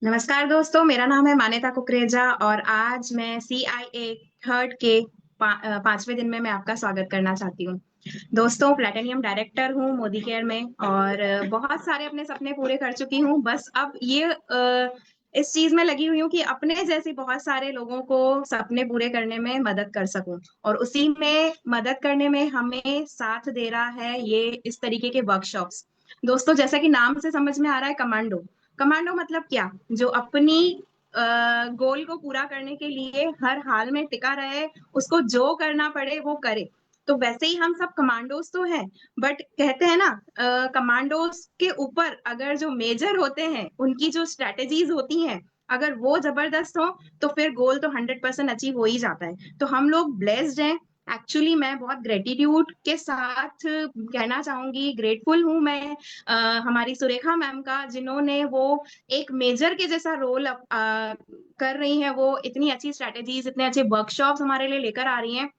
नमस्कार दोस्तों, मेरा नाम है मान्यता कुकरेजा और आज मैं सीआईए थर्ड के 5वें दिन में मैं आपका स्वागत करना चाहती हूँ। दोस्तों, प्लैटिनम डायरेक्टर हूँ मोदी केयर में और बहुत सारे अपने सपने पूरे कर चुकी हूँ। बस अब इस चीज़ में लगी हुई हूँ कि अपने जैसे बहुत सारे लोगों को सपने पूरे करने में मदद कर सकूँ और उसी में मदद करने में हमें साथ दे रहा है ये इस तरीके के वर्कशॉप्स। दोस्तों, जैसा कि नाम से समझ में आ रहा है कमांडो। कमांडो मतलब क्या? जो अपनी गोल को पूरा करने के लिए हर हाल में टिका रहे, उसको जो करना पड़े वो करे। तो वैसे ही हम सब कमांडोज तो हैं, बट कहते हैं ना, कमांडोज के ऊपर अगर जो मेजर होते हैं उनकी जो स्ट्रेटेजीज होती हैं, अगर वो जबरदस्त हो तो फिर गोल तो 100% अचीव हो ही जाता है। तो हम लोग ब्लेस्ड हैं। एक्चुअली मैं बहुत ग्रेटिट्यूड के साथ कहना चाहूंगी, ग्रेटफुल हूँ मैं हमारी सुरेखा मैम का, जिन्होंने वो एक मेजर के जैसा रोल कर रही हैं। वो इतनी अच्छी स्ट्रेटेजीज, इतने अच्छे वर्कशॉप्स हमारे लिए लेकर आ रही हैं,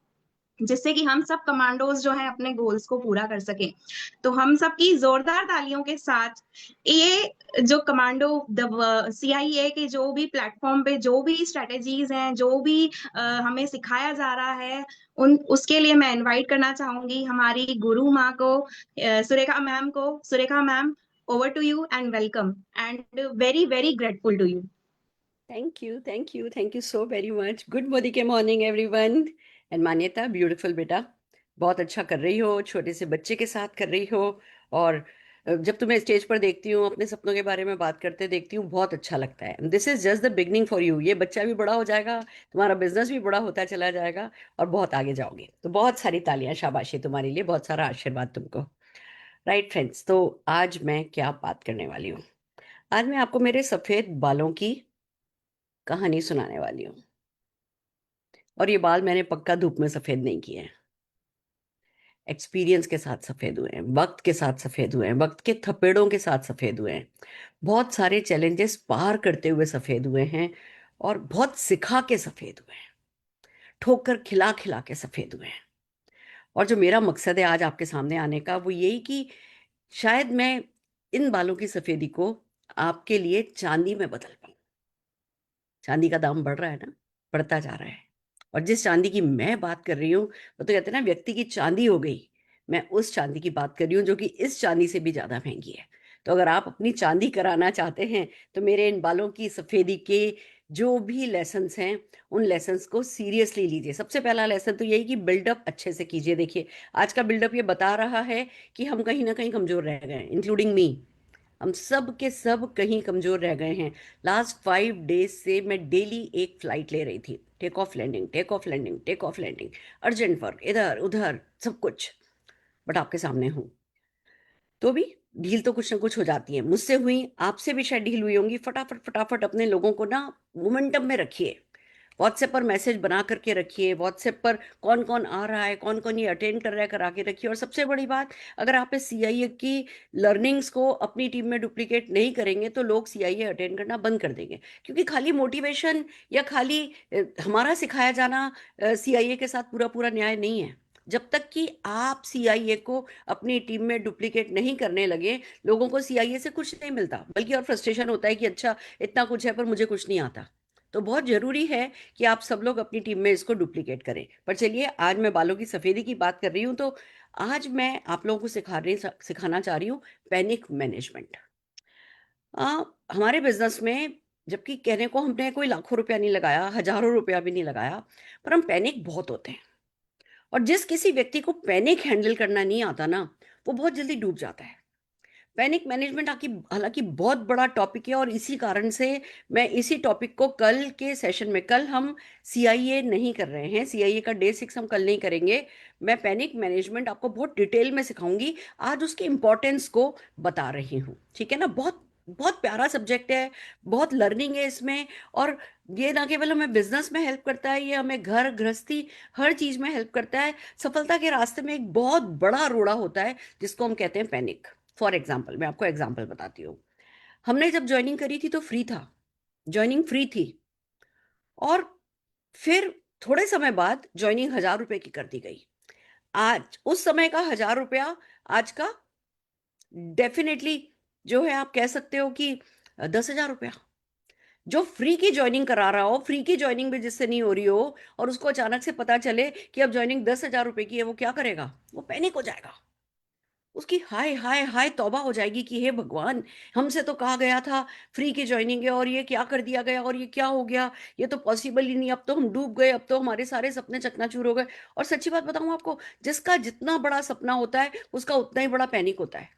जिससे कि हम सब कमांडोज जो हैं अपने गोल्स को पूरा कर सकें। तो हम सबकी जोरदार तालियों के साथ ये जो कमांडो द सीआईए के जो भी प्लेटफॉर्म पे जो भी स्ट्रेटेजीज हैं, जो भी हमें सिखाया जा रहा है, उन उसके लिए मैं इनवाइट करना चाहूंगी हमारी गुरु माँ को, सुरेखा मैम को। Surekha ma'am, over to you and welcome and very very grateful to you. Thank you so very much. Good मोदी के morning everyone. And Manyata, beautiful बेटा, बहुत अच्छा कर रही हो, छोटे से बच्चे के साथ कर रही हो। और जब तुम्हें स्टेज पर देखती हूँ, अपने सपनों के बारे में बात करते देखती हूँ, बहुत अच्छा लगता है। This is just the beginning for you. ये बच्चा भी बड़ा हो जाएगा, तुम्हारा बिजनेस भी बड़ा होता चला जाएगा और बहुत आगे जाओगे। तो बहुत सारी तालियां, शाबाशी तुम्हारे लिए, बहुत सारा आशीर्वाद तुमको। राइट फ्रेंड्स, तो आज मैं क्या बात करने वाली हूँ? आज मैं आपको मेरे सफेद बालों की कहानी सुनाने वाली हूँ। और ये बाल मैंने पक्का धूप में सफेद नहीं किए हैं, एक्सपीरियंस के साथ सफेद हुए हैं, वक्त के साथ सफेद हुए हैं, वक्त के थपेड़ों के साथ सफेद हुए हैं, बहुत सारे चैलेंजेस पार करते हुए सफेद हुए हैं, और बहुत सिखा के सफेद हुए हैं, ठोकर खिला खिला के सफेद हुए हैं। और जो मेरा मकसद है आज आपके सामने आने का, वो यही कि शायद मैं इन बालों की सफेदी को आपके लिए चांदी में बदल पाऊं। चांदी का दाम बढ़ रहा है ना, बढ़ता जा रहा है। और जिस चांदी की मैं बात कर रही हूँ, वो तो कहते हैं ना, व्यक्ति की चांदी हो गई। मैं उस चांदी की बात कर रही हूँ जो कि इस चांदी से भी ज्यादा महंगी है। तो अगर आप अपनी चांदी कराना चाहते हैं, तो मेरे इन बालों की सफेदी के जो भी लेसन्स हैं, उन लेसन्स को सीरियसली लीजिए। सबसे पहला लेसन तो यही कि बिल्डअप अच्छे से कीजिए। देखिए, आज का बिल्डअप ये बता रहा है कि हम कहीं ना कहीं कमजोर रह गए हैं, इंक्लूडिंग मी। हम सब के सब कहीं कमजोर रह गए हैं। लास्ट 5 डेज से मैं डेली एक फ्लाइट ले रही थी, take off landing, take off landing, take off landing, urgent work, इधर उधर सब कुछ। बट आपके सामने हूं तो भी ढील तो कुछ ना कुछ हो जाती है। मुझसे हुई, आपसे भी शायद ढील हुई होंगी। फटाफट फटाफट अपने लोगों को ना मोमेंटम में रखिए। व्हाट्सएप पर मैसेज बना करके रखिए। व्हाट्सएप पर कौन कौन आ रहा है, कौन कौन ये अटेंड कर रहा है, करा के रखिए। और सबसे बड़ी बात, अगर आप इस सीआईए की लर्निंग्स को अपनी टीम में डुप्लीकेट नहीं करेंगे, तो लोग सीआईए अटेंड करना बंद कर देंगे। क्योंकि खाली मोटिवेशन या खाली हमारा सिखाया जाना सीआईए के साथ पूरा पूरा न्याय नहीं है। जब तक कि आप सीआईए को अपनी टीम में डुप्लीकेट नहीं करने लगे, लोगों को सीआईए से कुछ नहीं मिलता, बल्कि और फ्रस्ट्रेशन होता है कि अच्छा, इतना कुछ है पर मुझे कुछ नहीं आता। तो बहुत जरूरी है कि आप सब लोग अपनी टीम में इसको डुप्लीकेट करें। पर चलिए, आज मैं बालों की सफेदी की बात कर रही हूँ, तो आज मैं आप लोगों को सिखाना चाह रही हूँ पैनिक मैनेजमेंट। हमारे बिजनेस में, जबकि कहने को हमने कोई लाखों रुपया नहीं लगाया, हजारों रुपया भी नहीं लगाया, पर हम पैनिक बहुत होते हैं। और जिस किसी व्यक्ति को पैनिक हैंडल करना नहीं आता ना, वो बहुत जल्दी डूब जाता है। पैनिक मैनेजमेंट आकी हालांकि बहुत बड़ा टॉपिक है, और इसी कारण से मैं इसी टॉपिक को कल के सेशन में, कल हम सीआईए नहीं कर रहे हैं, सीआईए का डे 6 हम कल नहीं करेंगे। मैं पैनिक मैनेजमेंट आपको बहुत डिटेल में सिखाऊंगी। आज उसकी इंपॉर्टेंस को बता रही हूँ, ठीक है ना। बहुत बहुत प्यारा सब्जेक्ट है, बहुत लर्निंग है इसमें। और ये ना केवल हमें बिजनेस में हेल्प करता है, ये हमें घर गृहस्थी हर चीज में हेल्प करता है। सफलता के रास्ते में एक बहुत बड़ा रोड़ा होता है, जिसको हम कहते हैं पैनिक। फॉर एग्जाम्पल, मैं आपको एग्जाम्पल बताती हूँ। हमने जब ज्वाइनिंग करी थी तो फ्री था, ज्वाइनिंग फ्री थी। और फिर थोड़े समय बाद ज्वाइनिंग 1,000 रुपए की कर दी गई। आज उस समय का 1,000 रुपया आज का डेफिनेटली जो है, आप कह सकते हो कि 10,000 रुपया। जो फ्री की ज्वाइनिंग करा रहा हो, फ्री की ज्वाइनिंग भी जिससे नहीं हो रही हो, और उसको अचानक से पता चले कि अब ज्वाइनिंग 10,000 रुपए की है, वो क्या करेगा? वो पैनिक हो जाएगा। उसकी हाय हाय हाय तौबा हो जाएगी कि हे भगवान, हमसे तो कहा गया था फ्री की ज्वाइनिंग है, और ये क्या कर दिया गया, और ये क्या हो गया, ये तो पॉसिबल ही नहीं, अब तो हम डूब गए, अब तो हमारे सारे सपने चकनाचूर हो गए। और सच्ची बात बताऊं आपको, जिसका जितना बड़ा सपना होता है उसका उतना ही बड़ा पैनिक होता है।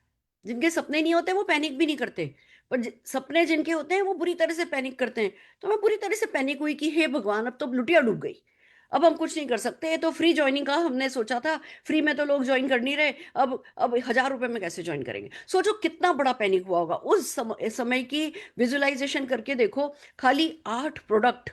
जिनके सपने नहीं होते वो पैनिक भी नहीं करते, पर सपने जिनके होते हैं वो बुरी तरह से पैनिक करते हैं। तो मैं बुरी तरह से पैनिक हुई कि हे भगवान, अब तो लुटिया डूब गई, अब हम कुछ नहीं कर सकते। ये तो फ्री ज्वाइनिंग का हमने सोचा था, फ्री में तो लोग ज्वाइन कर नहीं रहे, अब 1,000 रुपए में कैसे ज्वाइन करेंगे? सोचो कितना बड़ा पैनिक हुआ होगा उस समय की विजुअलाइजेशन करके देखो। खाली 8 प्रोडक्ट,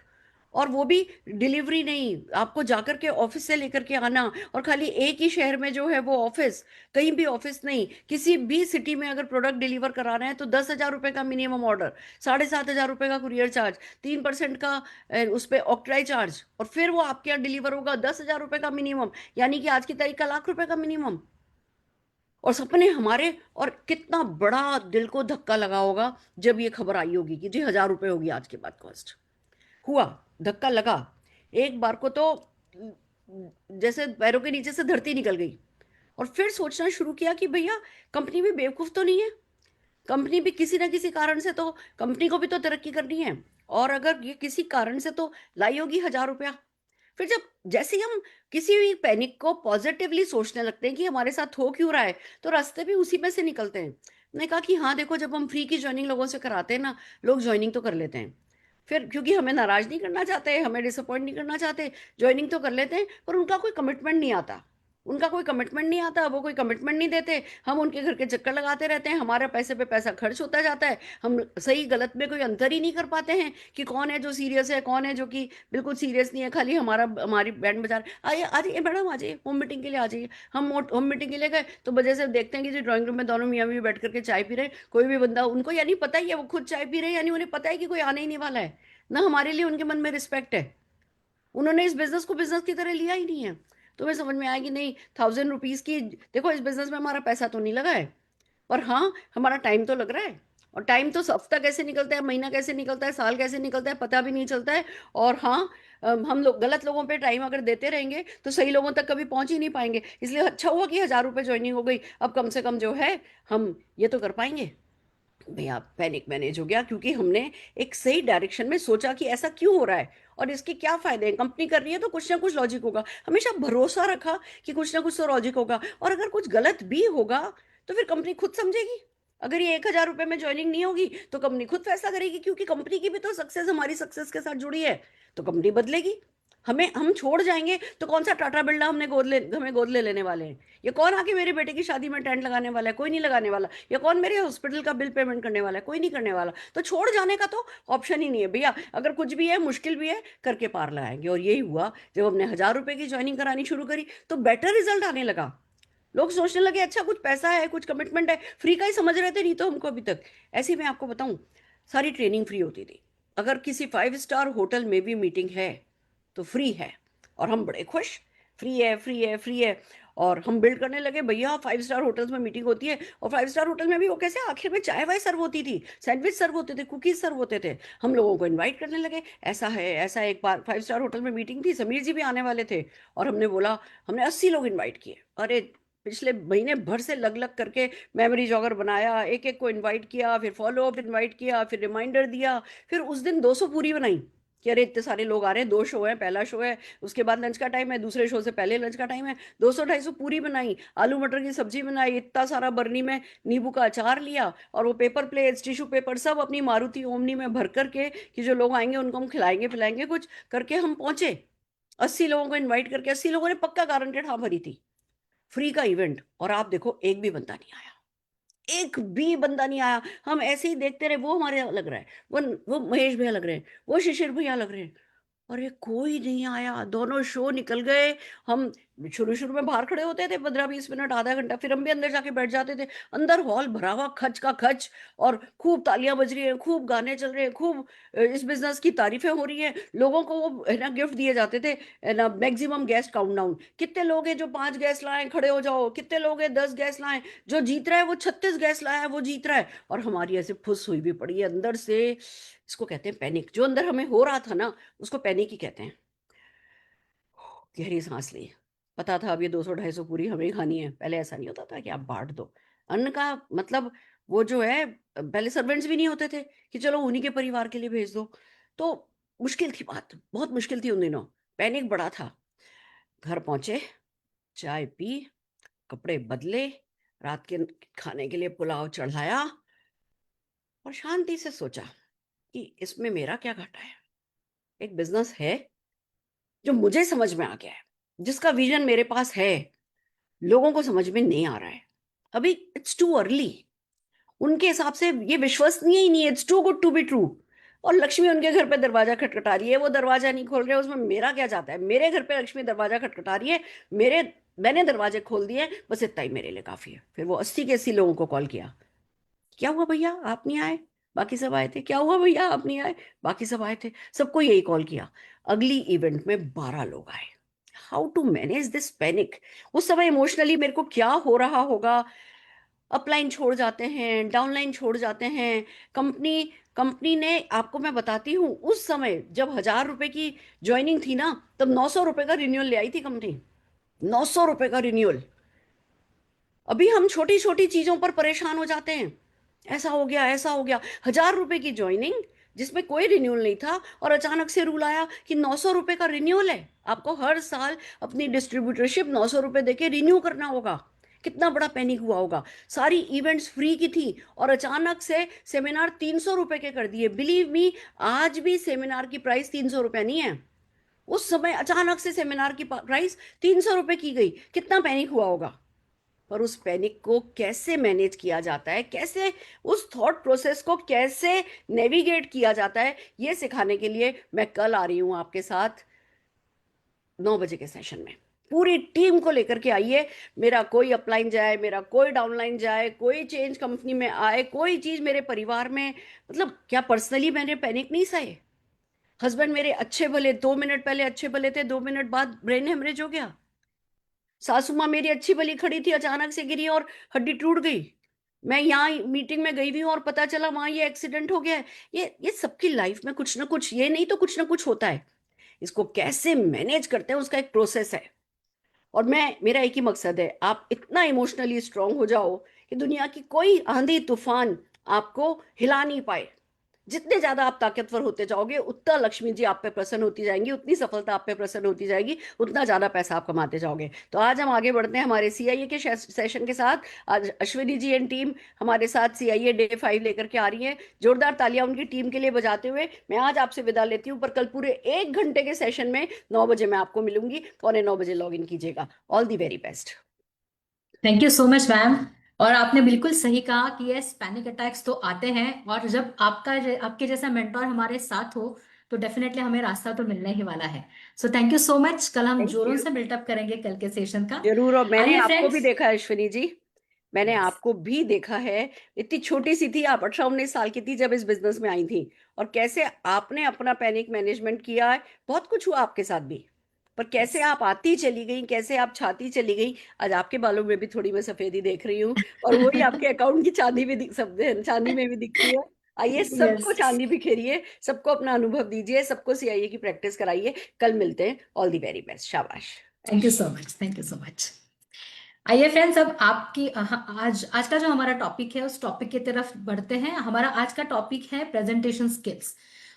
और वो भी डिलीवरी नहीं, आपको जाकर के ऑफिस से लेकर के आना, और खाली एक ही शहर में जो है वो ऑफिस, कहीं भी ऑफिस नहीं, किसी भी सिटी में अगर प्रोडक्ट डिलीवर करा रहे हैं तो 10,000 रुपए का मिनिमम ऑर्डर, 7,500 रुपए का कुरियर चार्ज, 3% का उस पर ऑक्ट्राई चार्ज, और फिर वो आपके यहाँ डिलीवर होगा 10,000 रुपए का मिनिमम, यानी कि आज की तारीख का लाख रुपए का मिनिमम। और सपने हमारे, और कितना बड़ा दिल को धक्का लगा होगा जब ये खबर आई होगी कि जी 1,000 रुपए होगी आज के बाद कॉस्ट। हुआ, धक्का लगा, एक बार को तो जैसे पैरों के नीचे से धरती निकल गई। और फिर सोचना शुरू किया कि भैया, कंपनी भी बेवकूफ तो नहीं है, कंपनी भी किसी ना किसी कारण से तो, कंपनी को भी तो तरक्की करनी है, और अगर ये किसी कारण से तो लाई होगी 1,000 रुपया। फिर जब जैसे ही हम किसी भी पैनिक को पॉजिटिवली सोचने लगते हैं कि हमारे साथ हो क्यों रहा है, तो रास्ते भी उसी में से निकलते हैं। मैंने कहा कि हाँ देखो, जब हम फ्री की ज्वाइनिंग लोगों से कराते हैं ना, लोग ज्वाइनिंग तो कर लेते हैं, फिर क्योंकि हमें नाराज नहीं करना चाहते, हमें डिसअपॉइंट नहीं करना चाहते, ज्वाइनिंग तो कर लेते हैं, पर उनका कोई कमिटमेंट नहीं आता, उनका कोई कमिटमेंट नहीं आता, वो कोई कमिटमेंट नहीं देते, हम उनके घर के चक्कर लगाते रहते हैं, हमारे पैसे पे पैसा खर्च होता जाता है, हम सही गलत में कोई अंतर ही नहीं कर पाते हैं कि कौन है जो सीरियस है, कौन है जो कि बिल्कुल सीरियस नहीं है, खाली हमारी बैंड बजा रहे, आइए आ जाइए मैडम, आ जाइए होम मीटिंग के लिए आ जाइए। हम होम मीटिंग के लिए गए तो वजह से देखते हैं कि जी ड्राइंग रूम में दोनों मियाँ बीवी बैठ करके चाय पी रहे हैं, कोई भी बंदा, उनको यानी पता ही है, वो खुद चाय पी रहे हैं, यानी उन्हें पता है कि कोई आने ही नहीं वाला है, ना हमारे लिए उनके मन में रिस्पेक्ट है, उन्होंने इस बिजनेस को बिजनेस की तरह लिया ही नहीं है। तो मैं समझ में आया कि नहीं, 1,000 रुपीज की, देखो इस बिजनेस में हमारा पैसा तो नहीं लगा है, पर हाँ हमारा टाइम तो लग रहा है, और टाइम तो हफ्ता कैसे निकलता है, महीना कैसे निकलता है, साल कैसे निकलता है, पता भी नहीं चलता है। और हाँ, हम लोग गलत लोगों पे टाइम अगर देते रहेंगे तो सही लोगों तक कभी पहुंच ही नहीं पाएंगे, इसलिए अच्छा हुआ कि 1,000 रुपये ज्वाइनिंग हो गई, अब कम से कम जो है हम ये तो कर पाएंगे। भैया पैनिक मैनेज हो गया, क्योंकि हमने एक सही डायरेक्शन में सोचा कि ऐसा क्यों हो रहा है और इसके क्या फायदे हैं, कंपनी कर रही है तो कुछ ना कुछ लॉजिक होगा, हमेशा भरोसा रखा कि कुछ ना कुछ तो लॉजिक होगा, और अगर कुछ गलत भी होगा तो फिर कंपनी खुद समझेगी। अगर ये 1,000 रुपए में ज्वाइनिंग नहीं होगी तो कंपनी खुद फैसला करेगी, क्योंकि कंपनी की भी तो सक्सेस हमारी सक्सेस के साथ जुड़ी है, तो कंपनी बदलेगी। हम छोड़ जाएंगे तो कौन सा टाटा बिरला हमें गोद ले लेने वाले हैं? ये कौन आके मेरे बेटे की शादी में टेंट लगाने वाला है? कोई नहीं लगाने वाला। ये कौन मेरे हॉस्पिटल का बिल पेमेंट करने वाला है? कोई नहीं करने वाला। तो छोड़ जाने का तो ऑप्शन ही नहीं है भैया, अगर कुछ भी है, मुश्किल भी है, करके पार लगाएंगे। और यही हुआ, जब हमने 1,000 रुपए की ज्वाइनिंग करानी शुरू करी तो बेटर रिजल्ट आने लगा। लोग सोचने लगे अच्छा कुछ पैसा है, कुछ कमिटमेंट है, फ्री का ही समझ रहे थे, नहीं तो हमको अभी तक। ऐसे ही मैं आपको बताऊं, सारी ट्रेनिंग फ्री होती थी, अगर किसी 5 स्टार होटल में भी मीटिंग है तो फ्री है, और हम बड़े खुश, फ्री है फ्री है फ्री है। और हम बिल्ड करने लगे, भैया 5 स्टार होटल्स में मीटिंग होती है, और 5 स्टार होटल में भी वो कैसे, आखिर में चाय वाय सर्व होती थी, सैंडविच सर्व होते थे, कुकीज सर्व होते थे, हम लोगों को इनवाइट करने लगे। ऐसा है ऐसा, एक बार 5 स्टार होटल में मीटिंग थी, समीर जी भी आने वाले थे, और हमने बोला, हमने 80 लोग इनवाइट किए, अरे पिछले महीने भर से लग लग करके मेमोरी जॉगर बनाया, एक एक को इनवाइट किया, फिर फॉलो अप इनवाइट किया, फिर रिमाइंडर दिया, फिर उस दिन 200 पूरी बनाई कि अरे इतने सारे लोग आ रहे हैं, 2 शो है, पहला शो है, उसके बाद लंच का टाइम है, दूसरे शो से पहले लंच का टाइम है, 200 250 पूरी बनाई, आलू मटर की सब्जी बनाई, इतना सारा बर्नी में नींबू का अचार लिया, और वो पेपर प्लेट्स टिश्यू पेपर सब अपनी मारुति ओमनी में भर करके कि जो लोग आएंगे उनको हम खिलाएंगे पिलाएंगे कुछ करके, हम पहुंचे। 80 लोगों को इन्वाइट करके, 80 लोगों ने पक्का गारंटेड हाँ भरी थी, फ्री का इवेंट। और आप देखो एक भी बंदा नहीं आया, एक भी बंदा नहीं आया, हम ऐसे ही देखते रहे, वो हमारे लग रहा है, वो महेश भैया लग रहे हैं, वो शिशिर भैया लग रहे हैं, अरे कोई नहीं आया, दोनों शो निकल गए। हम शुरू शुरू में बाहर खड़े होते थे 15-20 मिनट, आधा घंटा, फिर हम भी अंदर जाके बैठ जाते थे। अंदर हॉल भरा हुआ खच का खच, और खूब तालियां बज रही हैं, खूब गाने चल रहे हैं, खूब इस बिजनेस की तारीफें हो रही हैं। लोगों को वो है ना गिफ्ट दिए जाते थे, है ना, मैक्सिमम गेस्ट काउंटडाउन, कितने लोग हैं जो 5 गैस लाए, खड़े हो जाओ, कितने लोग हैं 10 गैस लाए, जो जीत रहा है वो 36 गैस लाया है, वो जीत रहा है। और हमारी ऐसे फुस हुई भी पड़ी है अंदर से। इसको कहते हैं पैनिक। जो अंदर हमें हो रहा था ना, उसको पैनिक ही कहते हैं। गहरी सांस ली। पता था अब ये 200-250 पूरी हमें ही खानी है। पहले ऐसा नहीं होता था कि आप बांट दो अन्न का, मतलब वो जो है, पहले सर्वेंट्स भी नहीं होते थे कि चलो उन्हीं के परिवार के लिए भेज दो। तो मुश्किल थी बात, बहुत मुश्किल थी उन दिनों। पैनिक बड़ा था। घर पहुंचे, चाय पी, कपड़े बदले, रात के खाने के लिए पुलाव चढ़ाया, और शांति से सोचा कि इसमें मेरा क्या घाटा है। एक बिजनेस है जो मुझे समझ में आ गया है, जिसका विजन मेरे पास है, लोगों को समझ में नहीं आ रहा है अभी। It's too early. उनके हिसाब से ये विश्वसनीय ही नहीं है, it's too good to be true. और लक्ष्मी उनके घर पे दरवाजा खटखटा रही है, वो दरवाजा नहीं खोल रहे, उसमें मेरा क्या जाता है। मेरे घर पे लक्ष्मी दरवाजा खटखटा रही है, मेरे मैंने दरवाजे खोल दिए, बस इतना ही मेरे लिए काफी है। फिर वो 80 के 80 लोगों को कॉल किया। क्या हुआ भैया आप नहीं आए, बाकी सब आए थे। क्या हुआ भैया आप नहीं आए, बाकी सब आए थे। सबको यही कॉल किया। अगली इवेंट में 12 लोग आए। How to manage this panic. उस समय इमोशनली मेरे को क्या हो रहा होगा। अपलाइन छोड़ जाते हैं, डाउनलाइन छोड़ जाते हैं। कंपनी कंपनी ने, आपको मैं बताती हूँ, उस समय जब 1000 रुपए की ज्वाइनिंग थी ना, तब 900 रुपए का रिन्यूअल ले आई थी कंपनी। 900 रुपए का रिन्यूअल। अभी हम छोटी छोटी चीजों पर परेशान हो जाते हैं। ऐसा हो गया, ऐसा हो गया। 1000 रुपए की ज्वाइनिंग, जिसमें कोई रिन्यूअल नहीं था, और अचानक से रूल आया कि 900 रुपए का रिन्यूअल है। आपको हर साल अपनी डिस्ट्रीब्यूटरशिप 900 रुपए देके रिन्यू करना होगा। कितना बड़ा पैनिक हुआ होगा। सारी इवेंट्स फ्री की थी, और अचानक से सेमिनार 300 रुपए के कर दिए। बिलीव मी, आज भी सेमिनार की प्राइस 300 रुपए नहीं है। उस समय अचानक से सेमिनार की प्राइस 300 रुपए की गई। कितना पैनिक हुआ होगा। पर उस पैनिक को कैसे मैनेज किया जाता है, कैसे उस थॉट प्रोसेस को कैसे नेविगेट किया जाता है, ये सिखाने के लिए मैं कल आ रही हूं आपके साथ 9 बजे के सेशन में। पूरी टीम को लेकर के आइए। मेरा कोई अपलाइन जाए, मेरा कोई डाउनलाइन जाए, कोई चेंज कंपनी में आए, कोई चीज मेरे परिवार में, मतलब क्या पर्सनली मैंने पैनिक नहीं सहे। हस्बैंड मेरे अच्छे भले, 2 मिनट पहले अच्छे भले थे, 2 मिनट बाद ब्रेन हेमरेज हो गया। सासू माँ मेरी अच्छी भली खड़ी थी, अचानक से गिरी और हड्डी टूट गई। मैं यहाँ मीटिंग में गई हुई हूँ और पता चला वहां ये एक्सीडेंट हो गया है। ये सबकी लाइफ में कुछ ना कुछ, ये नहीं तो कुछ ना कुछ होता है। इसको कैसे मैनेज करते हैं, उसका एक प्रोसेस है। और मेरा एक ही मकसद है, आप इतना इमोशनली स्ट्रांग हो जाओ कि दुनिया की कोई आंधी तूफान आपको हिला नहीं पाए। जितने ज्यादा आप ताकतवर होते जाओगे, उतना लक्ष्मी जी आप पे प्रसन्न होती जाएंगी, उतनी सफलता आप पे प्रसन्न होती जाएगी, उतना ज्यादा पैसा आप कमाते जाओगे। तो आज हम आगे बढ़ते हैं हमारे सीआईए के सेशन के साथ। आज अश्विनी जी एंड टीम हमारे साथ सीआईए डे 5 लेकर के आ रही है। जोरदार तालियां उनकी टीम के लिए बजाते हुए मैं आज आपसे विदा लेती हूँ। पर कल पूरे 1 घंटे के सेशन में 9 बजे मैं आपको मिलूंगी। 8:45 लॉग इन कीजिएगा। All the very best. Thank you so much ma'am. और आपने बिल्कुल सही कहा कि यस, पैनिक अटैक्स तो आते हैं, और जब आपके जैसा मेंटोर हमारे साथ हो तो डेफिनेटली हमें रास्ता तो मिलने ही वाला है। So thank you so much. कल हम थैंक जोरों यू। से मिलटअप करेंगे कल के सेशन का। जरूर। और मैंने आइए आपको भी फ्रेंड्स। देखा है अश्विनी जी, मैंने यस। आपको भी देखा है। इतनी छोटी सी थी आप, 18-19 साल की थी जब इस बिजनेस में आई थी। और कैसे आपने अपना पैनिक मैनेजमेंट किया है। बहुत कुछ हुआ आपके साथ भी, पर यस। कैसे आप आती चली गई, कैसे आप छाती चली गई। आज आपके बालों में भी थोड़ी मैं सफेदी देख रही हूँ, और वही आपके अकाउंट की चांदी भी सब चांदी में भी दिखती है। आइए सबको यस। चांदी बिखेरिए, सबको अपना अनुभव दीजिए, सबको सीआईए की प्रैक्टिस कराइए। कल मिलते हैं। All the very best. शाबाश। Thank you so much. Thank you so much. आइए फ्रेंड्स, अब आपकी आज आज का जो हमारा टॉपिक है उस टॉपिक की तरफ बढ़ते हैं। हमारा आज का टॉपिक है प्रेजेंटेशन स्किल्स।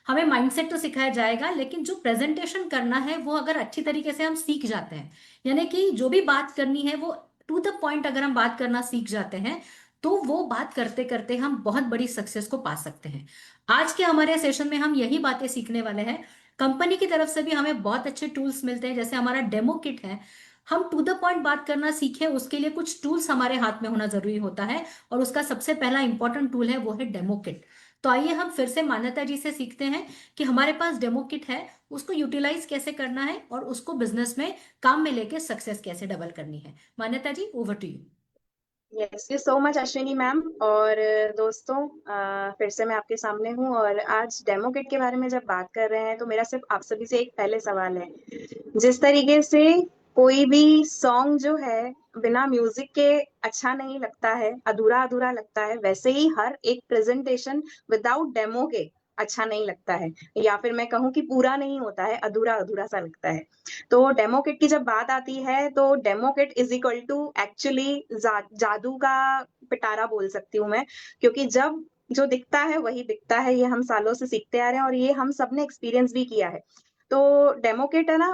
हमें माइंडसेट तो सिखाया जाएगा, लेकिन जो प्रेजेंटेशन करना है वो अगर अच्छी तरीके से हम सीख जाते हैं, यानी कि जो भी बात करनी है वो टू द पॉइंट अगर हम बात करना सीख जाते हैं, तो वो बात करते करते हम बहुत बड़ी सक्सेस को पा सकते हैं। आज के हमारे सेशन में हम यही बातें सीखने वाले हैं। कंपनी की तरफ से भी हमें बहुत अच्छे टूल्स मिलते हैं, जैसे हमारा डेमो किट है। हम टू द पॉइंट बात करना सीखें, उसके लिए कुछ टूल्स हमारे हाथ में होना जरूरी होता है, और उसका सबसे पहला इंपॉर्टेंट टूल है वो है डेमो किट। तो आइए हम फिर से मान्यता जी से सीखते हैं कि हमारे पास डेमो किट है, उसको यूटिलाइज कैसे करना है और उसको बिजनेस में काम में लेके सक्सेस कैसे डबल करनी है। Manyata ji, over to you. Yes you so much Ashwini ma'am. और दोस्तों, फिर से मैं आपके सामने हूँ और आज डेमो किट के बारे में जब बात कर रहे हैं तो मेरा सिर्फ आप सभी से एक पहले सवाल है। जिस तरीके से कोई भी सॉन्ग जो है बिना म्यूजिक के अच्छा नहीं लगता है, अधूरा अधूरा लगता है, वैसे ही हर एक प्रेजेंटेशन विदाउट डेमो के अच्छा नहीं लगता है, या फिर मैं कहूँ कि पूरा नहीं होता है, अधूरा अधूरा सा लगता है। तो डेमो किट की जब बात आती है तो demo kit is equal to actually जादू का पिटारा बोल सकती हूँ मैं, क्योंकि जब जो दिखता है वही बिकता है, ये हम सालों से सीखते आ रहे हैं और ये हम सबने एक्सपीरियंस भी किया है। तो डेमो किट है ना,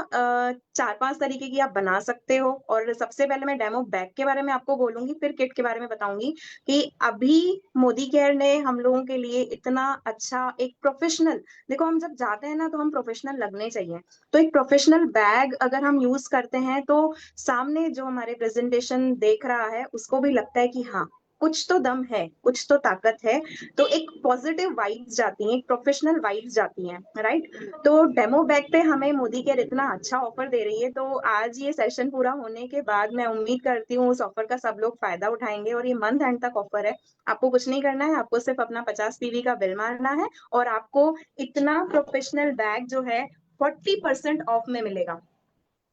4-5 तरीके की आप बना सकते हो। और सबसे पहले मैं डेमो बैग के बारे में आपको बोलूंगी, फिर किट के बारे में बताऊंगी कि अभी मोदी केयर ने हम लोगों के लिए इतना अच्छा एक प्रोफेशनल, देखो हम जब जाते हैं ना तो हम प्रोफेशनल लगने चाहिए। तो एक प्रोफेशनल बैग अगर हम यूज करते हैं तो सामने जो हमारे प्रेजेंटेशन देख रहा है उसको भी लगता है कि हाँ, कुछ तो दम है, कुछ तो ताकत है। तो एक पॉजिटिव वाइब्स जाती हैं, एक प्रोफेशनल वाइब्स जाती हैं, राइट। तो डेमो बैग पे हमें मोदी केयर इतना अच्छा ऑफर दे रही है, तो आज ये सेशन पूरा होने के बाद मैं उम्मीद करती हूँ उस ऑफर का सब लोग फायदा उठाएंगे। और ये मंथ एंड तक ऑफर है, आपको कुछ नहीं करना है, आपको सिर्फ अपना 50 पीवी का बिल मारना है और आपको इतना प्रोफेशनल बैग जो है 40% ऑफ में मिलेगा।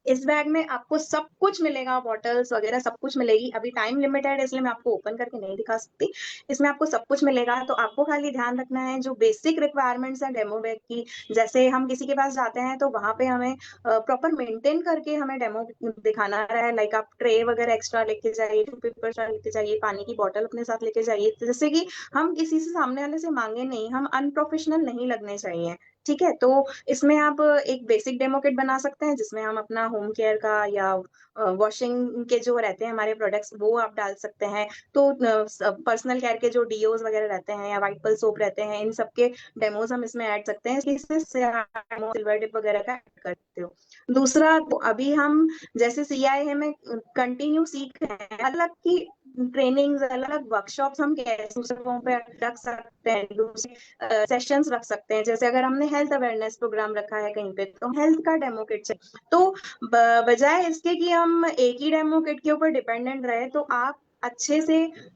इस बैग में आपको सब कुछ मिलेगा, बॉटल्स वगैरह सब कुछ मिलेगी। अभी टाइम लिमिटेड है इसलिए मैं आपको ओपन करके नहीं दिखा सकती। इसमें आपको सब कुछ मिलेगा, तो आपको खाली ध्यान रखना है जो बेसिक रिक्वायरमेंट्स है डेमो बैग की। जैसे हम किसी के पास जाते हैं तो वहां पे हमें प्रॉपर मेंटेन करके हमें डेमो दिखाना है। लाइक आप ट्रे वगैरह एक्स्ट्रा लेके जाइए, पेपर लेके जाइए, पानी की बोतल अपने साथ लेके जाइए, जैसे कि हम किसी से सामने वाले से मांगे नहीं, हम अनप्रोफेशनल नहीं लगने चाहिए। ठीक है, तो इसमें आप एक बेसिक डेमो किट बना सकते हैं जिसमें हम अपना होम केयर का या वॉशिंग के जो रहते हैं हमारे प्रोडक्ट्स वो आप डाल सकते हैं। तो पर्सनल केयर के जो डीओज वगैरह रहते हैं या व्हाइट पल सोप रहते हैं, इन सब के डेमोज हम इसमें ऐड सकते हैं, इससे आप सिल्वर टिप वगैरह का ऐड करते हो। दूसरा, तो अभी हम जैसे सीआईए में कंटिन्यू सीख रहे हैं, अलग की ट्रेनिंग्स, अलग अलग वर्कशॉप्स हम कैसे दूसरों पे रख सकते हैं, दूसरे सेशंस रख सकते हैं। जैसे अगर हमने हेल्थ अवेयरनेस प्रोग्राम रखा है कहीं पे तो हेल्थ का डेमो किट चाहिए। तो बजाय इसके कि हम एक ही डेमो किट के ऊपर डिपेंडेंट रहे, तो आप अच्छे से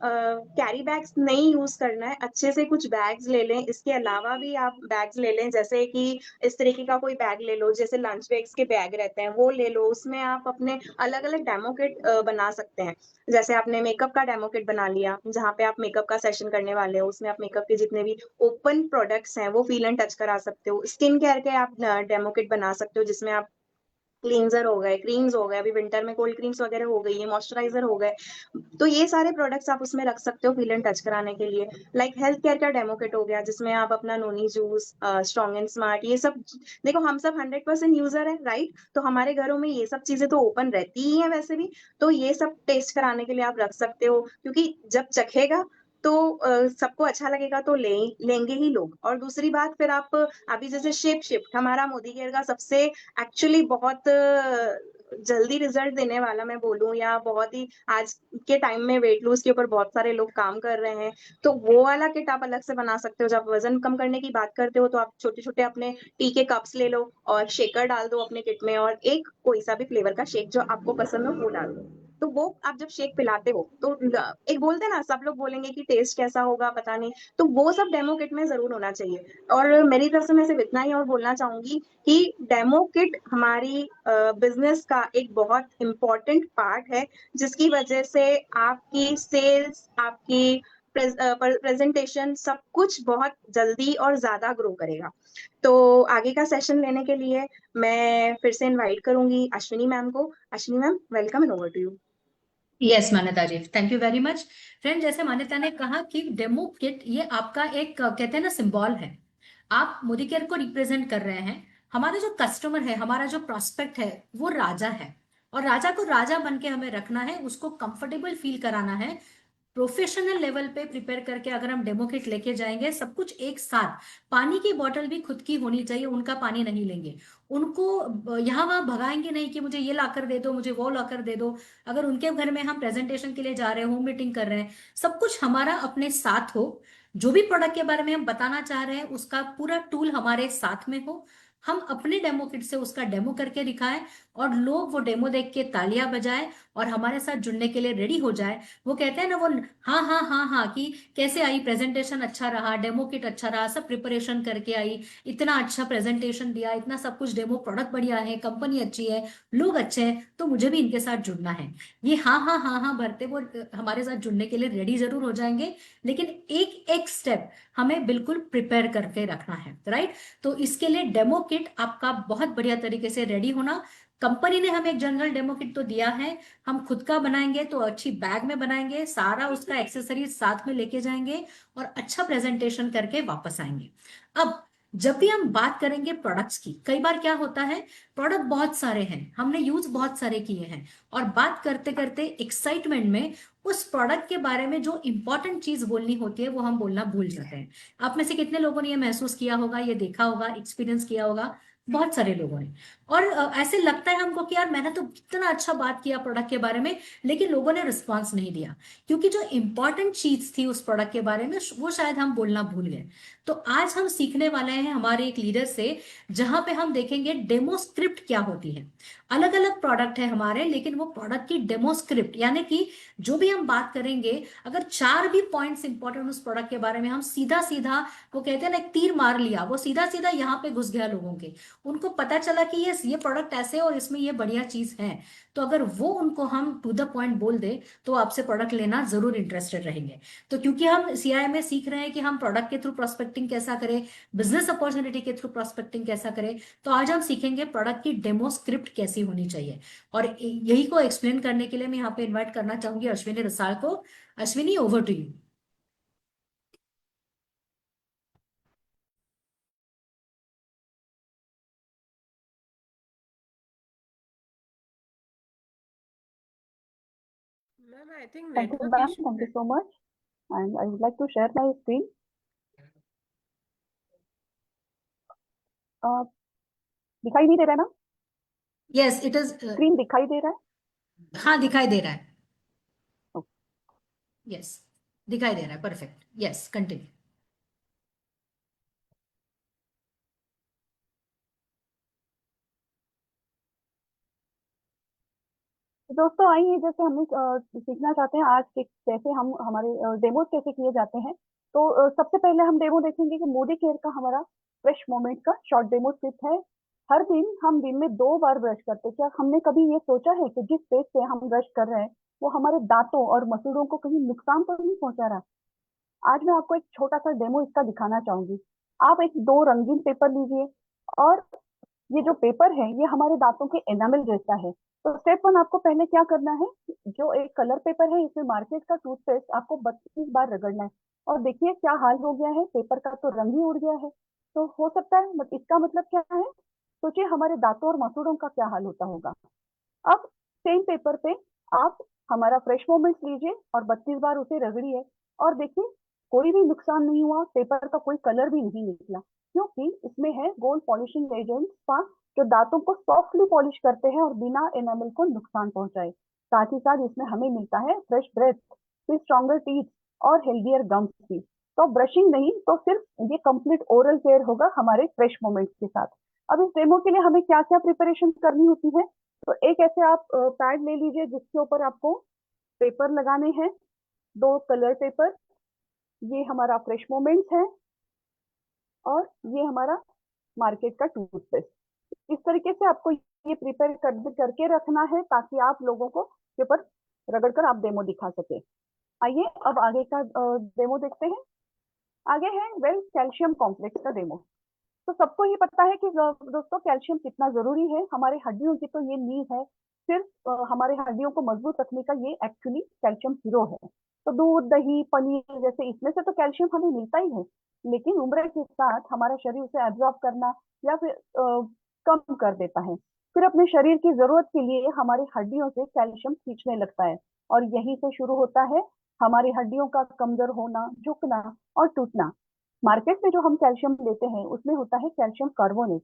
कैरी बैग्स नहीं यूज करना है, अच्छे से कुछ बैग्स ले लें। इसके अलावा भी आप बैग्स ले लें, जैसे कि इस तरीके का कोई बैग ले लो, जैसे लंच बैग्स के बैग रहते हैं वो ले लो, उसमें आप अपने अलग अलग डेमो किट बना सकते हैं। जैसे आपने मेकअप का डेमो किट बना लिया, जहाँ पे आप मेकअप का सेशन करने वाले हो, उसमें आप मेकअप के जितने भी ओपन प्रोडक्ट्स हैं वो फील एंड टच करा सकते हो। स्किन केयर के आप डेमो किट बना सकते हो जिसमें आप क्लींजर हो गए, क्रीम्स हो गए, अभी विंटर में कोल्ड क्रीम्स वगैरह हो गई है, मॉइस्चराइजर हो गए, तो ये सारे प्रोडक्ट्स आप उसमें रख सकते हो फील एंड टच कराने के लिए। लाइक हेल्थ केयर का डेमो किट हो गया जिसमें आप अपना noni juice, strong and smart, ये सब, देखो हम सब 100% यूजर है, राइट। तो हमारे घरों में ये सब चीजें तो ओपन रहती ही है वैसे भी, तो ये सब टेस्ट कराने के लिए आप रख सकते हो, क्योंकि जब चखेगा तो सबको अच्छा लगेगा तो लेंगे ही लोग। और दूसरी बात, फिर आप अभी जैसे शेप शिफ्ट हमारा मोदी केयर का सबसे एक्चुअली बहुत जल्दी रिजल्ट देने वाला मैं बोलूं, या बहुत ही आज के टाइम में वेट लूज के ऊपर बहुत सारे लोग काम कर रहे हैं, तो वो वाला किट आप अलग से बना सकते हो। जब वजन कम करने की बात करते हो तो आप छोटे छोटे अपने टी के कप्स ले लो और शेकर डाल दो अपने किट में, और एक कोई सा भी फ्लेवर का शेक जो आपको पसंद हो वो डाल दो। तो वो आप जब शेक पिलाते हो तो एक बोलते हैं ना, सब लोग बोलेंगे कि टेस्ट कैसा होगा पता नहीं, तो वो सब डेमो किट में जरूर होना चाहिए। और मेरी तरफ से मैं सिर्फ इतना ही और बोलना चाहूंगी कि डेमो किट हमारी बिजनेस का एक बहुत इम्पोर्टेंट पार्ट है, जिसकी वजह से आपकी सेल्स, आपकी प्रेजेंटेशन, सब कुछ बहुत जल्दी और ज्यादा ग्रो करेगा। तो आगे का सेशन लेने के लिए मैं फिर से इनवाइट करूंगी अश्विनी मैम को। Ashwini ma'am, welcome and over to you. Yes Manyata ji, thank you very much. Friend, जैसे मान्यता ने कहा कि डेमो किट ये आपका एक कहते हैं ना सिंबल है, आप मोदी केयर को रिप्रेजेंट कर रहे हैं। हमारा जो कस्टमर है, हमारा जो प्रोस्पेक्ट है, वो राजा है, और राजा को राजा बन के हमें रखना है, उसको कंफर्टेबल फील कराना है। प्रोफेशनल लेवल पे प्रिपेयर करके अगर हम डेमो किट लेके जाएंगे, सब कुछ एक साथ, पानी की बोतल भी खुद की होनी चाहिए, उनका पानी नहीं लेंगे, उनको यहाँ वहां भगाएंगे नहीं कि मुझे ये लाकर दे दो, मुझे वो लाकर दे दो। अगर उनके घर में हम प्रेजेंटेशन के लिए जा रहे हैं, होम मीटिंग कर रहे हैं, सब कुछ हमारा अपने साथ हो। जो भी प्रोडक्ट के बारे में हम बताना चाह रहे हैं उसका पूरा टूल हमारे साथ में हो, हम अपने डेमो किट से उसका डेमो करके दिखाएं और लोग वो डेमो देख के तालियां बजाएं और हमारे साथ जुड़ने के लिए रेडी हो जाए। वो कहते हैं ना वो हाँ हाँ हाँ हाँ कि कैसे आई प्रेजेंटेशन, अच्छा रहा, डेमो किट अच्छा रहा, सब प्रिपरेशन करके आई, इतना अच्छा प्रेजेंटेशन दिया, इतना सब कुछ, डेमो प्रोडक्ट बढ़िया है, कंपनी अच्छी है, लोग अच्छे हैं, तो मुझे भी इनके साथ जुड़ना है। ये हाँ हाँ हाँ हाँ भरते वो हमारे साथ जुड़ने के लिए रेडी जरूर हो जाएंगे, लेकिन एक एक स्टेप हमें बिल्कुल प्रिपेयर करके रखना है, राइट। तो इसके लिए डेमो किट आपका बहुत बढ़िया तरीके से रेडी होना। कंपनी ने हमें एक जनरल डेमो किट तो दिया है, हम खुद का बनाएंगे तो अच्छी बैग में बनाएंगे, सारा उसका एक्सेसरीज साथ में लेके जाएंगे और अच्छा प्रेजेंटेशन करके वापस आएंगे। अब जब भी हम बात करेंगे प्रोडक्ट्स की, कई बार क्या होता है, प्रोडक्ट बहुत सारे हैं, हमने यूज बहुत सारे किए हैं, और बात करते करते एक्साइटमेंट में उस प्रोडक्ट के बारे में जो इंपॉर्टेंट चीज बोलनी होती है वो हम बोलना भूल जाते हैं। आप में से कितने लोगों ने ये महसूस किया होगा, ये देखा होगा, एक्सपीरियंस किया होगा? बहुत सारे लोगों ने। और ऐसे लगता है हमको कि यार मैंने तो कितना अच्छा बात किया प्रोडक्ट के बारे में, लेकिन लोगों ने रिस्पॉन्स नहीं दिया, क्योंकि जो इंपॉर्टेंट चीज थी उस प्रोडक्ट के बारे में वो शायद हम बोलना भूल गए। तो आज हम सीखने वाले हैं हमारे एक लीडर से, जहां पे हम देखेंगे डेमो स्क्रिप्ट क्या होती है। अलग अलग प्रोडक्ट है हमारे, लेकिन वो प्रोडक्ट की डेमो स्क्रिप्ट, यानी कि जो भी हम बात करेंगे, अगर चार भी पॉइंट्स इंपॉर्टेंट उस प्रोडक्ट के बारे में हम सीधा सीधा, वो कहते हैं ना एक तीर मार लिया, वो सीधा सीधा यहाँ पे घुस गया लोगों के, उनको पता चला कि ये प्रोडक्ट ऐसे है और इसमें ये बढ़िया चीज है, तो अगर वो उनको हम टू द पॉइंट बोल दे तो आपसे प्रोडक्ट लेना जरूर इंटरेस्टेड रहेंगे। तो क्योंकि हम सीआई में सीख रहे हैं कि हम प्रोडक्ट के थ्रू प्रोस्पेक्टिंग कैसा करें, बिजनेस अपॉर्चुनिटी के थ्रू प्रोस्पेक्टिंग कैसा करें, तो आज हम सीखेंगे प्रोडक्ट की डेमो स्क्रिप्ट कैसी होनी चाहिए। और यही को एक्सप्लेन करने के लिए मैं यहाँ पे इन्वाइट करना चाहूंगी अश्विनी रसाल को। Ashwini, over to you. Ma'am I think Thank you, network ma'am. Issue Thank है। you so much. And I would like to share my screen. Uh, दिखाई नहीं दे रहा है ना? Yes it is. स्क्रीन दिखाई दे रहा है? हाँ दिखाई दे रहा है, Okay. यस दिखाई दे रहा है, परफेक्ट, यस कंटिन्यू। तो दोस्तों आइए, जैसे हम सीखना चाहते हैं आज कि कैसे हम हमारे डेमोज कैसे किए जाते हैं। तो सबसे पहले हम डेमो देखेंगे कि मोदी केयर का हमारा फ्रेश मोमेंट का शॉर्ट डेमो स्क्रिप्ट है। हर दिन हम दिन में 2 बार ब्रश करते हैं। क्या हमने कभी ये सोचा है कि जिस पेज से हम ब्रश कर रहे हैं वो हमारे दांतों और मसूड़ों को कहीं नुकसान तो नहीं पहुंचा रहा? आज मैं आपको एक छोटा सा डेमो इसका दिखाना चाहूंगी। आप एक 2 रंगीन पेपर लीजिए, और ये जो पेपर है ये हमारे दांतों के एनामल जैसा है। तो स्टेप 1 आपको पहले क्या करना है, जो एक कलर पेपर है इसमें मार्केट का टूथपेस्ट आपको 32 बार रगड़ना है। और देखिए क्या हाल हो गया है, पेपर का तो रंग ही उड़ गया है। तो हो सकता है इसका मतलब क्या है, सोचिए हमारे दांतों और मसूड़ों का क्या हाल होता होगा। अब सेम पेपर पे आप हमारा फ्रेश मोमेंट्स लीजिए और 32 बार उसे रगड़िए, और देखिए कोई भी नुकसान नहीं हुआ, पेपर का कोई कलर भी नहीं निकला, क्योंकि इसमें है गोल्ड पॉलिशिंग एजेंट का, जो दांतों को सॉफ्टली पॉलिश करते हैं और बिना एनामल को नुकसान पहुंचाए। साथ ही साथ इसमें हमें मिलता है फ्रेश ब्रेथ, फिर स्ट्रॉन्गर टीथ और हेल्दियर गम्स भी। तो ब्रशिंग नहीं, तो सिर्फ ये कंप्लीट ओरल केयर होगा हमारे फ्रेश मोमेंट्स के साथ। अब इस डेमो के लिए हमें क्या क्या प्रिपरेशन करनी होती है, तो एक ऐसे आप पैड ले लीजिए जिसके ऊपर आपको पेपर लगाने हैं, 2 कलर पेपर, ये हमारा फ्रेश मोमेंट्स है, और ये हमारा मार्केट का टूथपेस्ट। इस तरीके से आपको ये प्रिपेयर करके रखना है ताकि आप लोगों को पेपर रगड़ कर आप डेमो दिखा सके। आइए अब आगे का डेमो देखते हैं। आगे है वेल कैल्शियम कॉम्प्लेक्स का डेमो। तो सबको ये पता है कि दोस्तों कैल्शियम कितना जरूरी है, हमारे हड्डियों की तो ये नींव है। सिर्फ हमारे हड्डियों को मजबूत रखने का ये एक्चुअली कैल्शियम हीरो है। तो दूध, दही, पनीर जैसे इसमें से तो कैल्शियम हमें मिलता ही है, लेकिन उम्र के साथ हमारा शरीर उसे एब्जॉर्ब करना या फिर कम कर देता है। फिर अपने शरीर की जरूरत के लिए हमारी हड्डियों से कैल्शियम खींचने लगता है, और यहीं से शुरू होता है हमारी हड्डियों का कमजोर होना, झुकना और टूटना। मार्केट में जो हम कैल्शियम लेते हैं उसमें होता है कैल्शियम कार्बोनेट,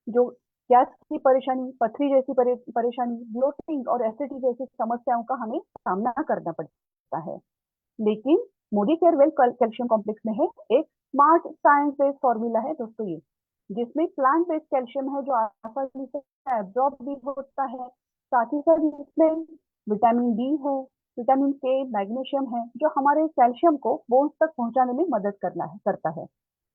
जो गैस की परेशानी, पथरी जैसी परेशानी, ब्लोटिंग और एसिडिटी जैसी समस्याओं का हमें सामना करना पड़ता है। लेकिन Modi care well calcium complex में है एक स्मार्ट साइंस बेस्ड फॉर्मूला है दोस्तों ये, जिसमें प्लांट बेस्ड कैल्शियम है जो आसानी से एब्जॉर्ब भी होता है। साथ ही साथ इसमें विटामिन डी है, विटामिन के, मैग्नीशियम है जो हमारे कैल्शियम को बोन्स तक पहुंचाने में मदद करता है।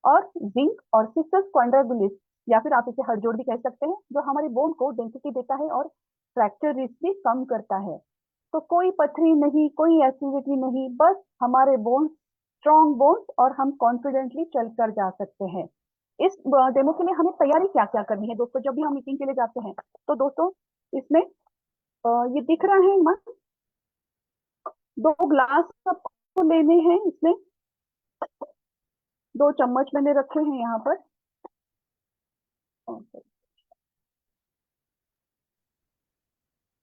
और जिंक और सिस्टस क्वाड्रांगुलेट या फिर आप इसे हड़जोड़ भी कह सकते हैं, जो हमारे बोन को डेंसिटी देता है और फ्रैक्चर रिस्क भी कम करता है। तो कोई पथरी नहीं, कोई एसिडिटी नहीं, बस हमारे बोन्स स्ट्रॉन्ग बोन्स और हम कॉन्फिडेंटली चल कर जा सकते हैं। इस डेमो के लिए हमें तैयारी क्या क्या करनी है दोस्तों, जब भी हम मीटिंग के लिए जाते हैं तो दोस्तों इसमें ये दिख रहा है ना, 2 ग्लास आपको लेने हैं, इसमें 2 चम्मच मैंने रखे हैं यहाँ पर।